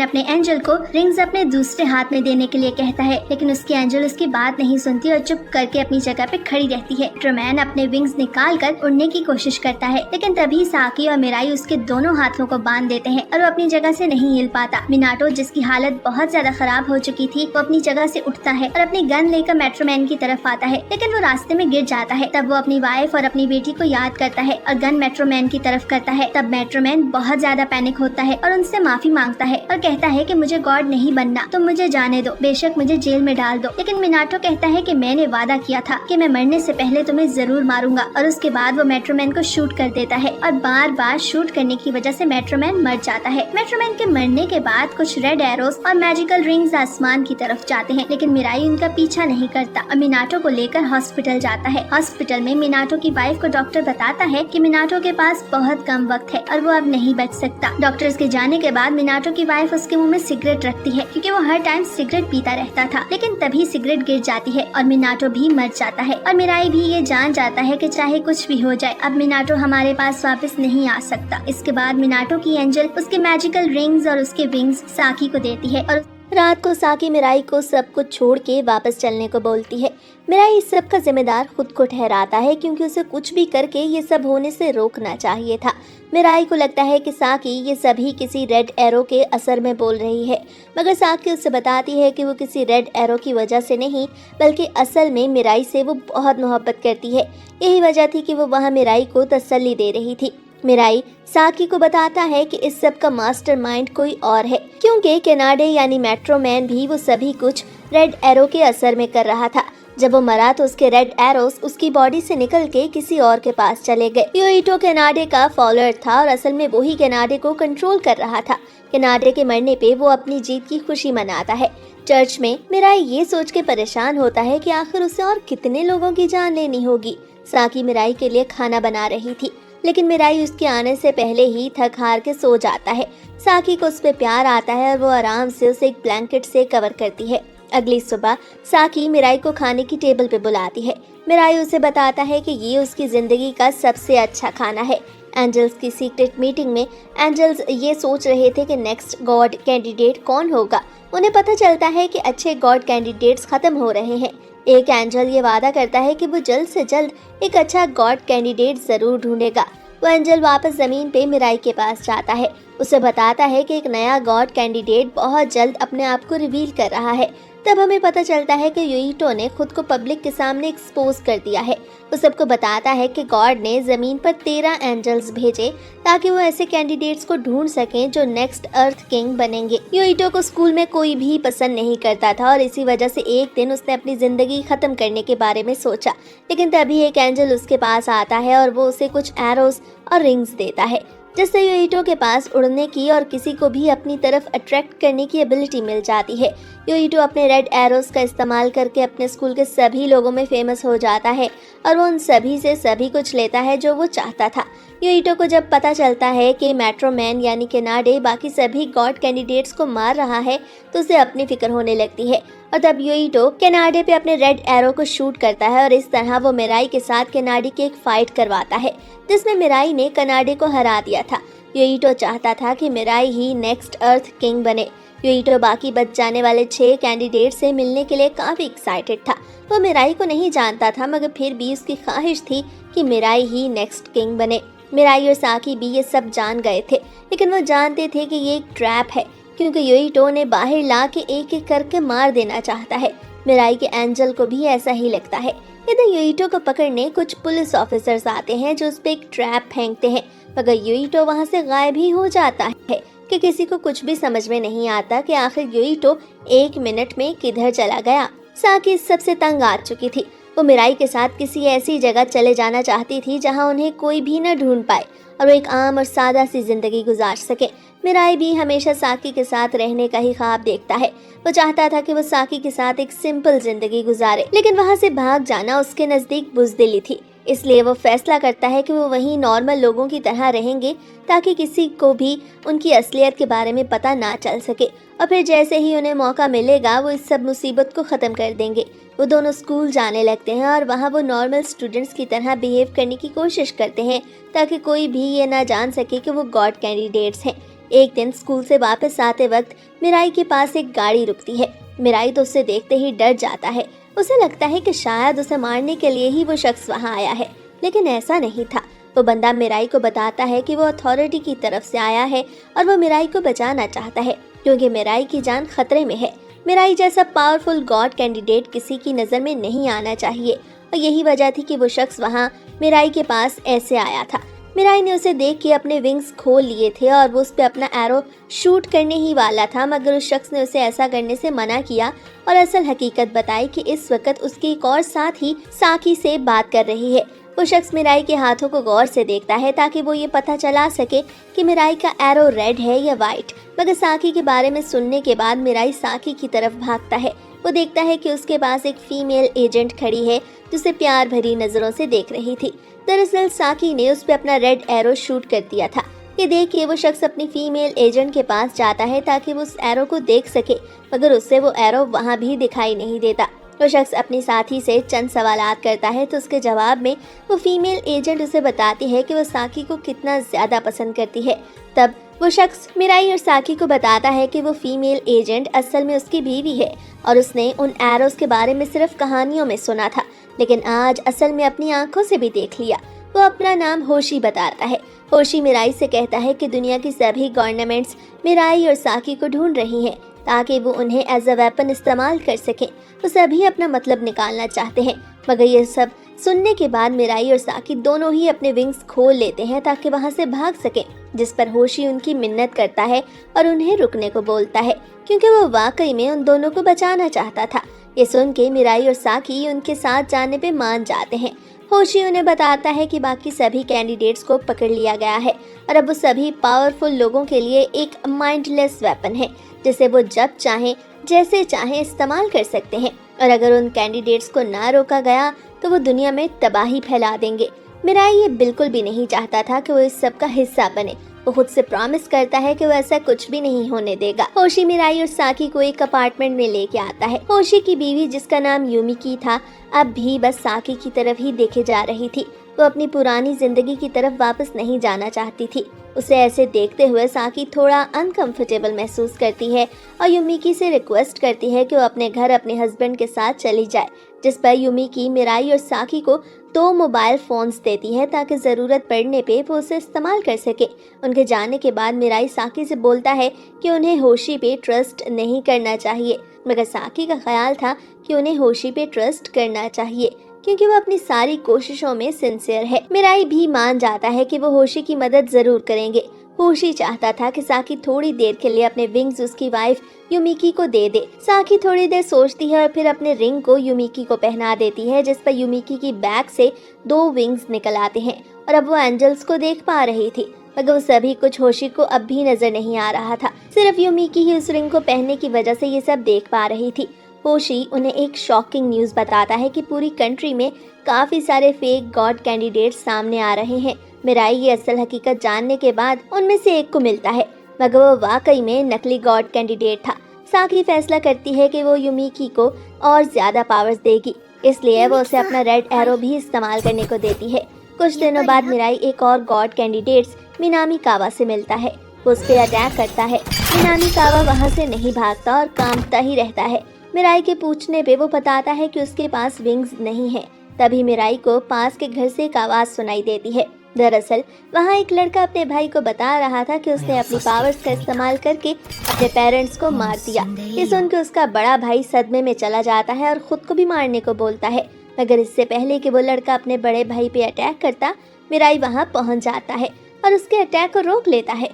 अपने एंजल को रिंग्स अपने दूसरे हाथ में देने के लिए कहता है, लेकिन उसकी एंजल उसकी बात नहीं सुनती और चुप करके अपनी जगह पे खड़ी रहती है। मेट्रोमैन अपने विंग्स निकाल कर उड़ने की कोशिश करता है, लेकिन तभी साकी और मिराई उसके दोनों हाथों को बांध देते हैं और वो अपनी जगह से नहीं हिल पाता। मिनाटो, जिसकी हालत बहुत ज्यादा खराब हो चुकी थी, वो अपनी जगह से उठता है और अपनी गन लेकर मेट्रोमैन की तरफ आता है, लेकिन वो रास्ते में गिर जाता है। तब वो अपनी वाइफ और अपनी बेटी को याद करता है और गन मेट्रोमैन की तरफ करता है। तब मेट्रोमैन बहुत ज्यादा पैनिक होता है और उनसे माफी मांगता है और कहता है कि मुझे गॉड नहीं बनना, तुम मुझे जाने दो, बेशक मुझे जेल में डाल दो। लेकिन मिनाटो कहता है कि मैंने वादा किया था कि मैं मरने से पहले तुम्हें जरूर मारूंगा, और उसके बाद वो मेट्रोमैन को शूट कर देता है और बार बार शूट करने की वजह से मेट्रोमैन मर जाता है। मेट्रोमैन के मरने के बाद कुछ रेड एरोस और मैजिकल रिंग्स आसमान की तरफ जाते हैं, लेकिन मिराई उनका पीछा नहीं करता और मिनाटो को लेकर हॉस्पिटल जाता है। हॉस्पिटल में मिनाटो की वाइफ को डॉक्टर बताता है कि मिनाटो के पास बहुत कम वक्त है और वो अब नहीं बच सकता। डॉक्टर्स के जाने के बाद मिनाटो की वाइफ उसके मुंह में सिगरेट रखती है, क्योंकि वो हर टाइम सिगरेट पीता रहता था, लेकिन तभी सिगरेट गिर जाती है और मिनाटो भी मर जाता है। और मिराई भी ये जान जाता है कि चाहे कुछ भी हो जाए, अब मिनाटो हमारे पास वापस नहीं आ सकता। इसके बाद मिनाटो की एंजल उसके मैजिकल रिंग्स और उसके विंग्स साकी को देती है और रात को साकी मिराई को सब कुछ छोड़ के वापस चलने को बोलती है। मिराई इस सब का जिम्मेदार खुद को ठहराता है, क्योंकि उसे कुछ भी करके ये सब होने से रोकना चाहिए था। मिराई को लगता है कि साकी ये सभी किसी रेड एरो के असर में बोल रही है, मगर साकी उससे बताती है कि वो किसी रेड एरो की वजह से नहीं, बल्कि असल में मिराई से वो बहुत मोहब्बत करती है। यही वजह थी कि वो वहाँ मिराई को तसल्ली दे रही थी। मिराई साकी को बताता है कि इस सब का मास्टरमाइंड कोई और है, क्योंकि केनाडे यानी मेट्रोमैन भी वो सभी कुछ रेड एरो के असर में कर रहा था। जब वो मरा तो उसके रेड एरोस उसकी बॉडी से निकल के किसी और के पास चले गए। योइटो केनाडे का फॉलोअर था और असल में वही केनाडे को कंट्रोल कर रहा था। केनाडे के मरने पे वो अपनी जीत की खुशी मनाता है। चर्च में मिराई ये सोच के परेशान होता है कि आखिर उसे और कितने लोगों की जान लेनी होगी। साकी मिराई के लिए खाना बना रही थी, लेकिन मिराई उसके आने से पहले ही थक हार के सो जाता है। साकी को उस पे प्यार आता है और वो आराम से उसे एक ब्लैंकेट से कवर करती है। अगली सुबह साकी मिराई को खाने की टेबल पे बुलाती है। मिराई उसे बताता है कि ये उसकी जिंदगी का सबसे अच्छा खाना है। एंजल्स की सीक्रेट मीटिंग में एंजल्स ये सोच रहे थे कि नेक्स्ट गॉड कैंडिडेट कौन होगा। उन्हें पता चलता है कि अच्छे गॉड कैंडिडेट्स खत्म हो रहे हैं। एक एंजल ये वादा करता है कि वो जल्द से जल्द एक अच्छा गॉड कैंडिडेट जरूर ढूंढेगा। वो एंजल वापस जमीन पे मिराई के पास जाता है। उसे बताता है कि एक नया गॉड कैंडिडेट बहुत जल्द अपने आप को रिवील कर रहा है। तब हमें पता चलता है कि योइटो ने खुद को पब्लिक के सामने एक्सपोज कर दिया है। वो सबको बताता है कि गॉड ने जमीन पर 13 एंजल्स भेजे ताकि वो ऐसे कैंडिडेट्स को ढूंढ सकें जो नेक्स्ट अर्थ किंग बनेंगे। योइटो को स्कूल में कोई भी पसंद नहीं करता था और इसी वजह से एक दिन उसने अपनी जिंदगी खत्म करने के बारे में सोचा, लेकिन तभी एक एंजल उसके पास आता है और वो उसे कुछ एरोस और रिंग्स देता है, जिससे योइटो के पास उड़ने की और किसी को भी अपनी तरफ अट्रैक्ट करने की एबिलिटी मिल जाती है। योइटो अपने रेड एरोस का इस्तेमाल करके अपने स्कूल के सभी लोगों में फेमस हो जाता है और वो उन सभी से सभी कुछ लेता है जो वो चाहता था। योइटो को जब पता चलता है कि मेट्रोमैन यानी केनाडे बाकी सभी गॉड कैंडिडेट्स को मार रहा है तो उसे अपनी फिक्र होने लगती है और तब योइटो केनाडे पे अपने रेड एरो को शूट करता है और इस तरह वो मिराई के साथ केनाडे की एक फाइट करवाता है जिसमें मिराई ने केनाडे को हरा दिया था। योइटो चाहता था कि मिराई ही नेक्स्ट अर्थ किंग बने। योइटो बाकी बच जाने वाले 6 कैंडिडेट से मिलने के लिए काफी एक्साइटेड था। वो मिराई को नहीं जानता था, मगर फिर भी उसकी ख्वाहिश थी कि मिराई ही नेक्स्ट किंग बने। मिराई और साकी भी ये सब जान गए थे, लेकिन वो जानते थे कि ये एक ट्रैप है, क्योंकि योइटो ने बाहर ला के एक एक करके मार देना चाहता है। मिराई के एंजल को भी ऐसा ही लगता है। इधर योइटो को पकड़ने कुछ पुलिस ऑफिसर्स आते हैं जो उस पे एक ट्रैप फेंकते हैं। मगर यूइटो वहाँ से गायब ही हो जाता है कि किसी को कुछ भी समझ में नहीं आता कि आखिर यूइटो 1 मिनट में किधर चला गया। साकी इस सबसे तंग आ चुकी थी। वो मिराई के साथ किसी ऐसी जगह चले जाना चाहती थी जहाँ उन्हें कोई भी न ढूंढ पाए और वो एक आम और सादा सी जिंदगी गुजार सके। मिराई भी हमेशा साकी के साथ रहने का ही ख्वाब देखता है। वो चाहता था कि वो साकी के साथ एक सिंपल जिंदगी गुजारे, लेकिन वहाँ से भाग जाना उसके नजदीक बुज़दिली थी। इसलिए वो फैसला करता है कि वो वहीं नॉर्मल लोगों की तरह रहेंगे ताकि किसी को भी उनकी असलियत के बारे में पता ना चल सके, और फिर जैसे ही उन्हें मौका मिलेगा वो इस सब मुसीबत को ख़त्म कर देंगे। वो दोनों स्कूल जाने लगते हैं और वहाँ वो नॉर्मल स्टूडेंट्स की तरह बिहेव करने की कोशिश करते हैं ताकि कोई भी ये ना जान सके कि वो गॉड कैंडिडेट्स हैं। एक दिन स्कूल से वापस आते वक्त मिराई के पास एक गाड़ी रुकती है। मिराई तो उसे देखते ही डर जाता है। उसे लगता है कि शायद उसे मारने के लिए ही वो शख्स वहाँ आया है, लेकिन ऐसा नहीं था। वो बंदा मिराई को बताता है कि वो अथॉरिटी की तरफ से आया है और वो मिराई को बचाना चाहता है क्योंकि मिराई की जान खतरे में है। मिराई जैसा पावरफुल गॉड कैंडिडेट किसी की नज़र में नहीं आना चाहिए, और यही वजह थी कि वो शख्स वहाँ मिराई के पास ऐसे आया था। मिराई ने उसे देख के अपने विंग्स खोल लिए थे और वो उस पर अपना एरो शूट करने ही वाला था, मगर उस शख्स ने उसे ऐसा करने से मना किया और असल हकीकत बताई कि इस वक्त उसकी एक और साथी साकी से बात कर रही है। वो शख्स मिराई के हाथों को गौर से देखता है ताकि वो ये पता चला सके कि मिराई का एरो रेड है या वाइट, मगर साकी के बारे में सुनने के बाद मिराई साकी की तरफ भागता है। वो देखता है कि उसके पास एक फीमेल एजेंट खड़ी है जिसे प्यार भरी नज़रों से देख रही थी। दरअसल साकी ने उस पर अपना रेड एरो शूट कर दिया था। ये देख के वो शख्स अपनी फीमेल एजेंट के पास जाता है ताकि वो उस एरो को देख सके, मगर उससे वो एरो वहाँ भी दिखाई नहीं देता। वो शख्स अपनी साथी से चंद सवालात करता है तो उसके जवाब में वो फीमेल एजेंट उसे बताती है कि वो साकी को कितना ज़्यादा पसंद करती है। तब वो शख्स मिराई और साकी को बताता है कि वो फीमेल एजेंट असल में उसकी बीवी है और उसने उन एरोस के बारे में सिर्फ कहानियों में सुना था, लेकिन आज असल में अपनी आंखों से भी देख लिया। वो अपना नाम होशी बताता है। होशी मिराई से कहता है कि दुनिया की सभी गवर्नमेंट्स मिराई और साकी को ढूंढ रही हैं ताकि वो उन्हें एज अ वेपन इस्तेमाल कर सकें। वो सभी अपना मतलब निकालना चाहते हैं, मगर ये सब सुनने के बाद मिराई और साकी दोनों ही अपने विंग्स खोल लेते हैं ताकि वहाँ से भाग सकें, जिस पर होशी उनकी मिन्नत करता है और उन्हें रुकने को बोलता है क्योंकि वो वाकई में उन दोनों को बचाना चाहता था। ये सुन के मिराई और साकी उनके साथ जाने पे मान जाते हैं। होशी उन्हें बताता है कि बाकी सभी कैंडिडेट्स को पकड़ लिया गया है और अब वो सभी पावरफुल लोगों के लिए एक माइंडलेस वेपन है जिसे वो जब चाहें जैसे चाहें इस्तेमाल कर सकते हैं, और अगर उन कैंडिडेट्स को ना रोका गया तो वो दुनिया में तबाही फैला देंगे। मिराई ये बिल्कुल भी नहीं चाहता था कि वो इस सब का हिस्सा बने। वो खुद से प्रॉमिस करता है कि वो ऐसा कुछ भी नहीं होने देगा। होशी मिराई और साकी को एक अपार्टमेंट में लेके आता है। होशी की बीवी जिसका नाम यूमिकी था अब भी बस साकी की तरफ ही देखे जा रही थी। वो अपनी पुरानी जिंदगी की तरफ वापस नहीं जाना चाहती थी। उसे ऐसे देखते हुए साकी थोड़ा अनकंफर्टेबल महसूस करती है और यूमिकी से रिक्वेस्ट करती है कि वो अपने घर अपने हस्बैंड के साथ चली जाए, जिस पर यूमिकी मिराई और साकी को 2 मोबाइल फोन्स देती है ताकि ज़रूरत पड़ने पे वो उसे इस्तेमाल कर सके। उनके जाने के बाद मिराई साकी से बोलता है कि उन्हें होशी पे ट्रस्ट नहीं करना चाहिए, मगर साकी का ख्याल था कि उन्हें होशी पे ट्रस्ट करना चाहिए क्योंकि वो अपनी सारी कोशिशों में सिंसियर है। मिराई भी मान जाता है कि वो होशी की मदद ज़रूर करेंगे। होशी चाहता था कि साकी थोड़ी देर के लिए अपने विंग्स उसकी वाइफ यूमिकी को दे दे। साकी थोड़ी देर सोचती है और फिर अपने रिंग को यूमिकी को पहना देती है, जिस पर यूमिकी की बैग से 2 विंग्स निकल आते हैं और अब वो एंजल्स को देख पा रही थी, मगर वो सभी कुछ होशी को अब भी नजर नहीं आ रहा था। सिर्फ यूमिकी ही उस रिंग को पहनने की वजह से ये सब देख पा रही थी। होशी उन्हें एक शॉकिंग न्यूज़ बताता है कि पूरी कंट्री में काफ़ी सारे फेक गॉड कैंडिडेट्स सामने आ रहे हैं। मिराई ये असल हकीकत जानने के बाद उनमें से एक को मिलता है, मगर वो वाकई में नकली गॉड कैंडिडेट था। साकी फैसला करती है कि वो यूमिकी को और ज़्यादा पावर्स देगी, इसलिए वो उसे अपना रेड एरो भी इस्तेमाल करने को देती है। कुछ दिनों बाद मिराई एक और गॉड कैंडिडेट्स मिनामी कावा से मिलता है। वो उस पर अटैक करता है। मिनामी कावा वहाँ से नहीं भागता और कांपता ही रहता है। मिराई के पूछने पे वो बताता है कि उसके पास विंग्स नहीं है। तभी मिराई को पास के घर से एक आवाज़ सुनाई देती है। दरअसल वहाँ एक लड़का अपने भाई को बता रहा था कि उसने अपनी पावर्स का इस्तेमाल करके अपने पेरेंट्स को मार दिया। ये सुनकर उसका बड़ा भाई सदमे में चला जाता है और खुद को भी मारने को बोलता है, मगर इससे पहले कि वो लड़का अपने बड़े भाई पे अटैक करता, मिराई वहाँ पहुँच जाता है। और उसके अटैक को रोक लेता है।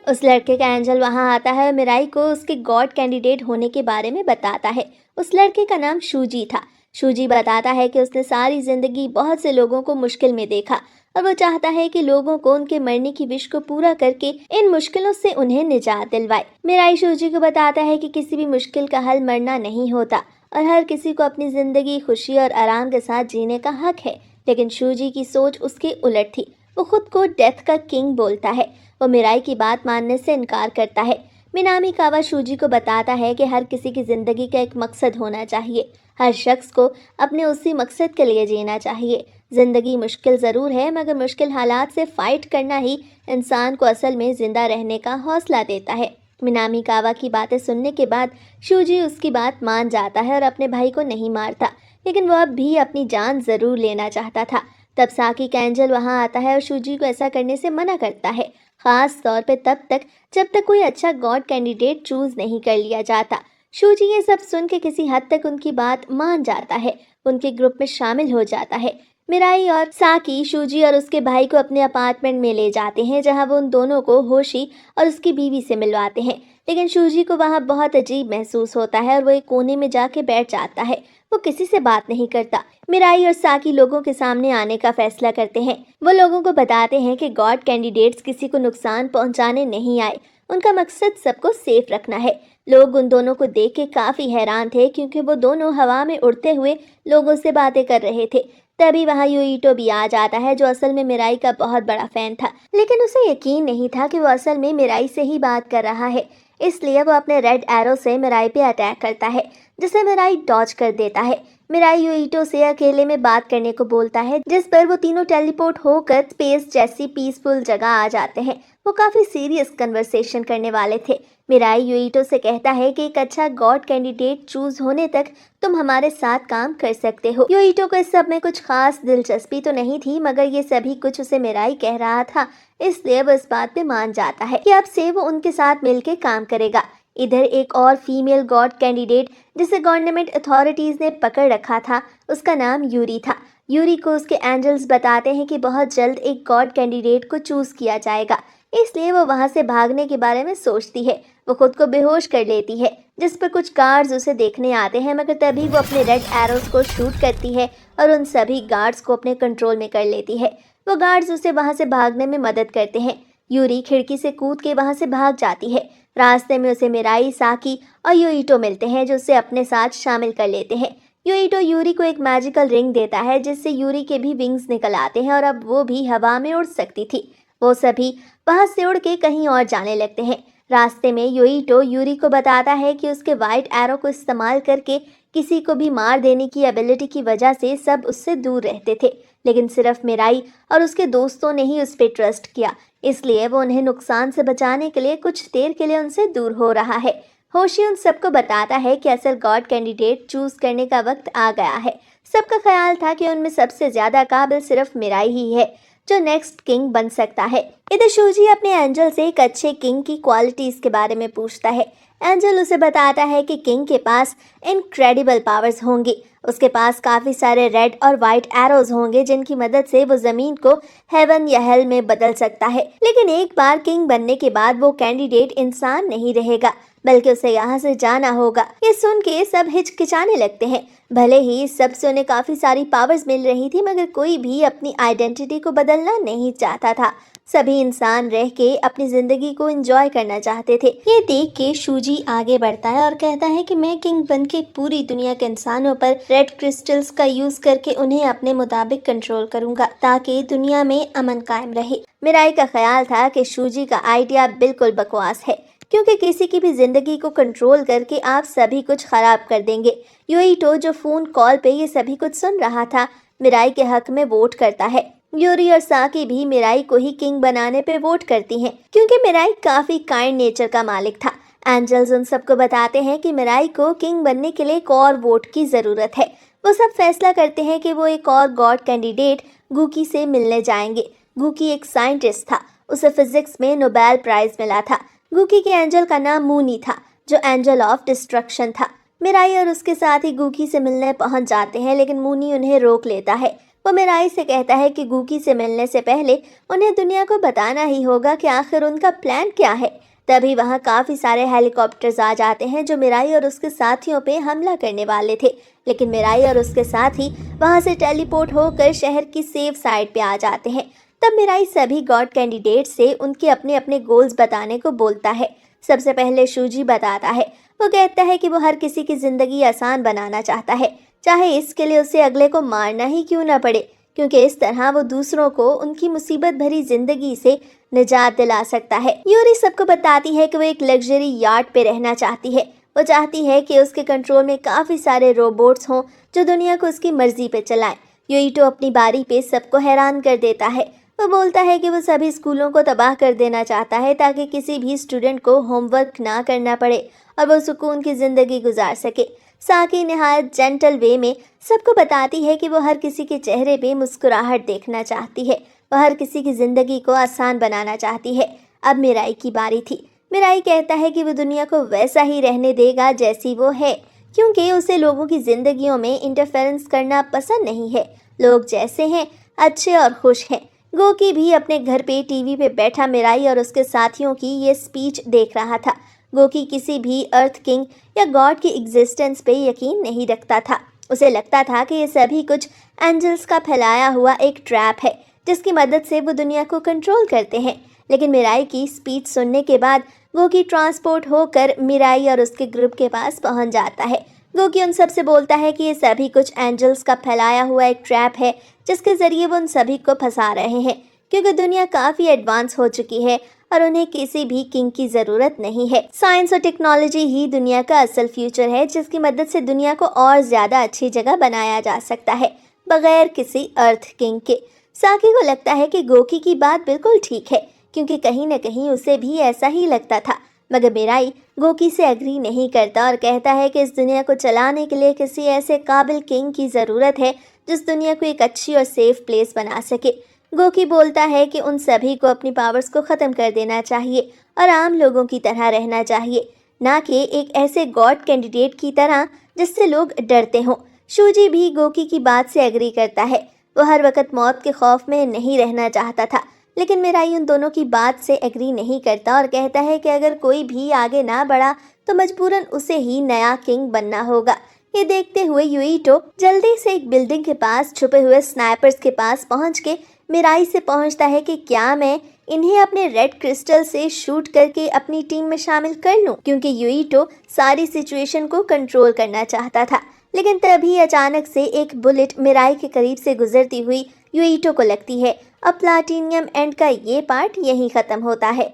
उस लड़के का एंजल वहां आता है और मिराई को उसके गॉड कैंडिडेट होने के बारे में बताता है। उस लड़के का नाम शूजी था। शूजी बताता है कि उसने सारी जिंदगी बहुत से लोगों को मुश्किल में देखा और वो चाहता है कि लोगों को उनके मरने की विश को पूरा करके इन मुश्किलों से उन्हें निजात दिलवाए। मिराई शूजी को बताता है कि किसी भी मुश्किल का हल मरना नहीं होता और हर किसी को अपनी जिंदगी खुशी और आराम के साथ जीने का हक है। लेकिन शूजी की सोच उसके उलट थी। वो खुद को डेथ का किंग बोलता है। वो मिराई की बात मानने से इनकार करता है। मिनामी कावा शूजी को बताता है कि हर किसी की जिंदगी का एक मकसद होना चाहिए। हर शख्स को अपने उसी मकसद के लिए जीना चाहिए। जिंदगी मुश्किल ज़रूर है, मगर मुश्किल हालात से फाइट करना ही इंसान को असल में जिंदा रहने का हौसला देता है। मिनामी कावा की बातें सुनने के बाद शूजी उसकी बात मान जाता है और अपने भाई को नहीं मारता, लेकिन वो अब भी अपनी जान ज़रूर लेना चाहता था। तब साकी का एंजल वहाँ आता है और शूजी को ऐसा करने से मना करता है, खास तौर पे तब तक जब तक कोई अच्छा गॉड कैंडिडेट चूज नहीं कर लिया जाता। शूजी ये सब सुन के किसी हद तक उनकी बात मान जाता है, उनके ग्रुप में शामिल हो जाता है। मिराई और साकी शूजी और उसके भाई को अपने अपार्टमेंट में ले जाते हैं, जहां वो उन दोनों को होशी और उसकी बीवी से मिलवाते हैं। लेकिन शूजी को वहां बहुत अजीब महसूस होता है और वो एक कोने में जाके बैठ जाता है। वो किसी से बात नहीं करता। मिराई और साकी लोगों के सामने आने का फैसला करते हैं। वो लोगों को बताते हैं कि गॉड कैंडिडेट्स किसी को नुकसान पहुंचाने नहीं आए, उनका मकसद सबको सेफ रखना है। लोग उन दोनों को देख के काफी हैरान थे, क्योंकि वो दोनों हवा में उड़ते हुए लोगों से बातें कर रहे थे। तभी वहाँ यूइटो भी आ जाता है, जो असल में मिराई का बहुत बड़ा फैन था, लेकिन उसे यकीन नहीं था कि वो असल में मिराई से ही बात कर रहा है। इसलिए वो अपने रेड एरो से मिराई पे अटैक करता है, जिसे मिराई डॉज कर देता है। मिराई यूइटो से अकेले में बात करने को बोलता है, जिस पर वो तीनों टेलीपोर्ट होकर स्पेस जैसी पीसफुल जगह आ जाते हैं। वो काफी सीरियस कन्वर्सेशन करने वाले थे। मिराई यूइटो से कहता है कि एक अच्छा गॉड कैंडिडेट चूज होने तक तुम हमारे साथ काम कर सकते हो। यूइटो को इस सब में कुछ खास दिलचस्पी तो नहीं थी, मगर ये सभी कुछ उसे मिराई कह रहा था, इसलिए वो इस बात पे मान जाता है कि अब से वो उनके साथ मिलकर काम करेगा। इधर एक और फीमेल गॉड कैंडिडेट जिसे गवर्नमेंट अथॉरिटीज ने पकड़ रखा था, उसका नाम यूरी था। यूरी को उसके एंजल्स बताते हैं कि बहुत जल्द एक गॉड कैंडिडेट को चूज किया जाएगा, इसलिए वो वहां से भागने के बारे में सोचती है। वो खुद को बेहोश कर लेती है, जिस पर कुछ गार्ड्स उसे देखने आते हैं, मगर तभी वो अपने रेड एरोस को शूट करती है और उन सभी गार्ड्स को अपने कंट्रोल में कर लेती है। वो गार्ड्स उसे वहां से भागने में मदद करते हैं। यूरी खिड़की से कूद के वहां से भाग जाती है। रास्ते में उसे मिराई, साकी और यूइटो मिलते हैं, जो उसे अपने साथ शामिल कर लेते हैं। यूइटो यूरी को एक मैजिकल रिंग देता है, जिससे यूरी के भी विंग्स निकल आते हैं और अब वो भी हवा में उड़ सकती थी। वो सभी वहां से उड़ के कहीं और जाने लगते हैं। रास्ते में यूइटो यूरी को बताता है कि उसके वाइट एरो को इस्तेमाल करके किसी को भी मार देने की एबिलिटी की वजह से सब उससे दूर रहते थे, लेकिन सिर्फ मिराई और उसके दोस्तों ने ही उस पर ट्रस्ट किया, इसलिए वो उन्हें नुकसान से बचाने के लिए कुछ देर के लिए उनसे दूर हो रहा है। होशी उन सबको बताता है कि असल गॉड कैंडिडेट चूज करने का वक्त आ गया है। सबका ख्याल था कि उनमें सबसे ज्यादा काबिल सिर्फ मिराई ही है, जो नेक्स्ट किंग बन सकता है। इधर शूजी अपने एंजल से एक अच्छे किंग की क्वालिटीज के बारे में पूछता है। एंजल उसे बताता है कि किंग के पास इनक्रेडिबल पावर्स होंगी। उसके पास काफी सारे रेड और व्हाइट एरोज होंगे, जिनकी मदद से वो जमीन को हेवन या हेल में बदल सकता है। लेकिन एक बार किंग बनने के बाद वो कैंडिडेट इंसान नहीं रहेगा, बल्कि उसे यहाँ से जाना होगा। ये सुन के सब हिचकिचाने लगते हैं। भले ही सबसे उन्हें काफी सारी पावर्स मिल रही थी, मगर कोई भी अपनी आइडेंटिटी को बदलना नहीं चाहता था। सभी इंसान रह के अपनी जिंदगी को एंजॉय करना चाहते थे। ये देख के शूजी आगे बढ़ता है और कहता है कि मैं किंग बन के पूरी दुनिया के इंसानों पर रेड क्रिस्टल्स का यूज करके उन्हें अपने मुताबिक कंट्रोल करूंगा, ताकि दुनिया में अमन कायम रहे। मिराई का ख्याल था कि शूजी का आइडिया बिल्कुल बकवास है, क्योंकि किसी की भी जिंदगी को कंट्रोल करके आप सभी कुछ खराब कर देंगे। यूइटो, जो फोन कॉल पे ये सभी कुछ सुन रहा था, मिराई के हक में वोट करता है। यूरी और साकी भी मिराई को ही किंग बनाने पे वोट करती हैं, क्योंकि मिराई काफी काइंड नेचर का मालिक था। एंजल्स उन सबको बताते हैं कि मिराई को किंग बनने के लिए एक और वोट की जरूरत है। वो सब फैसला करते हैं कि वो एक और गॉड कैंडिडेट गुकी से मिलने जाएंगे। गुकी एक साइंटिस्ट था, उसे फिजिक्स में नोबेल प्राइज मिला था। गुकी के एंजल का नाम मूनी था, जो एंजल ऑफ डिस्ट्रक्शन था। मिराई और उसके साथ ही गुकी से मिलने पहुंच जाते हैं, लेकिन मूनी उन्हें रोक लेता है। वो मिराई से कहता है कि गूकी से मिलने से पहले उन्हें दुनिया को बताना ही होगा कि आखिर उनका प्लान क्या है। तभी वहाँ काफी सारे हेलीकॉप्टर्स आ जाते हैं जो मिराई और उसके साथियों पे हमला करने वाले थे, लेकिन मिराई और उसके साथी वहाँ से टेलीपोर्ट होकर शहर की सेफ साइड पे आ जाते हैं। तब मिराई सभी गॉड कैंडिडेट से उनके अपने अपने गोल्स बताने को बोलता है। सबसे पहले शूजी बताता है। वो कहता है कि वो हर किसी की जिंदगी आसान बनाना चाहता है, चाहे इसके लिए उसे अगले को मारना ही क्यों ना पड़े, क्योंकि इस तरह वो दूसरों को उनकी मुसीबत भरी जिंदगी से निजात दिला सकता है। यूरी सबको बताती है कि वो एक लग्जरी यार्ड पे रहना चाहती है। वो चाहती है कि उसके कंट्रोल में काफी सारे रोबोट्स हों जो दुनिया को उसकी मर्जी पे चलाएं। यूइटो अपनी बारी पे सबको हैरान कर देता है। वो बोलता है कि वो सभी स्कूलों को तबाह कर देना चाहता है ताकि किसी भी स्टूडेंट को होमवर्क ना करना पड़े और वो सुकून की जिंदगी गुजार सके। साकी निहायत जेंटल वे में सबको बताती है कि वो हर किसी के चेहरे पे मुस्कुराहट देखना चाहती है। वो हर किसी की जिंदगी को आसान बनाना चाहती है। अब मिराई की बारी थी। मिराई कहता है कि वो दुनिया को वैसा ही रहने देगा जैसी वो है, क्योंकि उसे लोगों की जिंदगियों में इंटरफेरेंस करना पसंद नहीं है। लोग जैसे हैं अच्छे और खुश हैं। गोकी भी अपने घर पे टीवी पे बैठा मिराई और उसके साथियों की ये स्पीच देख रहा था। गोकी किसी भी अर्थ किंग या गॉड की एग्जिस्टेंस पे यकीन नहीं रखता था। उसे लगता था कि ये सभी कुछ एंजल्स का फैलाया हुआ एक ट्रैप है जिसकी मदद से वो दुनिया को कंट्रोल करते हैं। लेकिन मिराई की स्पीच सुनने के बाद गोकी ट्रांसपोर्ट होकर मिराई और उसके ग्रुप के पास पहुंच जाता है। गोकी उन सब से बोलता है कि ये सभी कुछ एंजल्स का फैलाया हुआ एक ट्रैप है जिसके जरिए वो उन सभी को फंसा रहे हैं, क्योंकि दुनिया काफ़ी एडवांस हो चुकी है और उन्हें किसी भी किंग की ज़रूरत नहीं है। साइंस और टेक्नोलॉजी ही दुनिया का असल फ्यूचर है जिसकी मदद से दुनिया को और ज़्यादा अच्छी जगह बनाया जा सकता है बगैर किसी अर्थ किंग के। साकी को लगता है कि गोकी की बात बिल्कुल ठीक है, क्योंकि कहीं न कहीं उसे भी ऐसा ही लगता था। मगर मिराई गोकी से एग्री नहीं करता और कहता है कि इस दुनिया को चलाने के लिए किसी ऐसे काबिल किंग की ज़रूरत है जिस दुनिया को एक अच्छी और सेफ प्लेस बना सके। गोकी बोलता है कि उन सभी को अपनी पावर्स को ख़त्म कर देना चाहिए और आम लोगों की तरह रहना चाहिए, ना कि एक ऐसे गॉड कैंडिडेट की तरह जिससे लोग डरते हों। शूजी भी गोकी की बात से एग्री करता है। वो हर वक्त मौत के खौफ में नहीं रहना चाहता था, लेकिन मिराई उन दोनों की बात से एग्री नहीं करता और कहता है कि अगर कोई भी आगे ना बढ़ा तो मजबूरन उसे ही नया किंग बनना होगा। ये देखते हुए यूइटो जल्दी से एक बिल्डिंग के पास छुपे हुए स्नाइपर्स के पास पहुंच के मिराई से पहुंचता है कि क्या मैं इन्हें अपने रेड क्रिस्टल से शूट करके अपनी टीम में शामिल कर लूं, क्योंकि यूइटो सारी सिचुएशन को कंट्रोल करना चाहता था। लेकिन तभी अचानक से एक बुलेट मिराई के करीब से गुजरती हुई यूइटो को लगती है। अब प्लाटिनियम एंड का ये पार्ट यहीं ख़त्म होता है।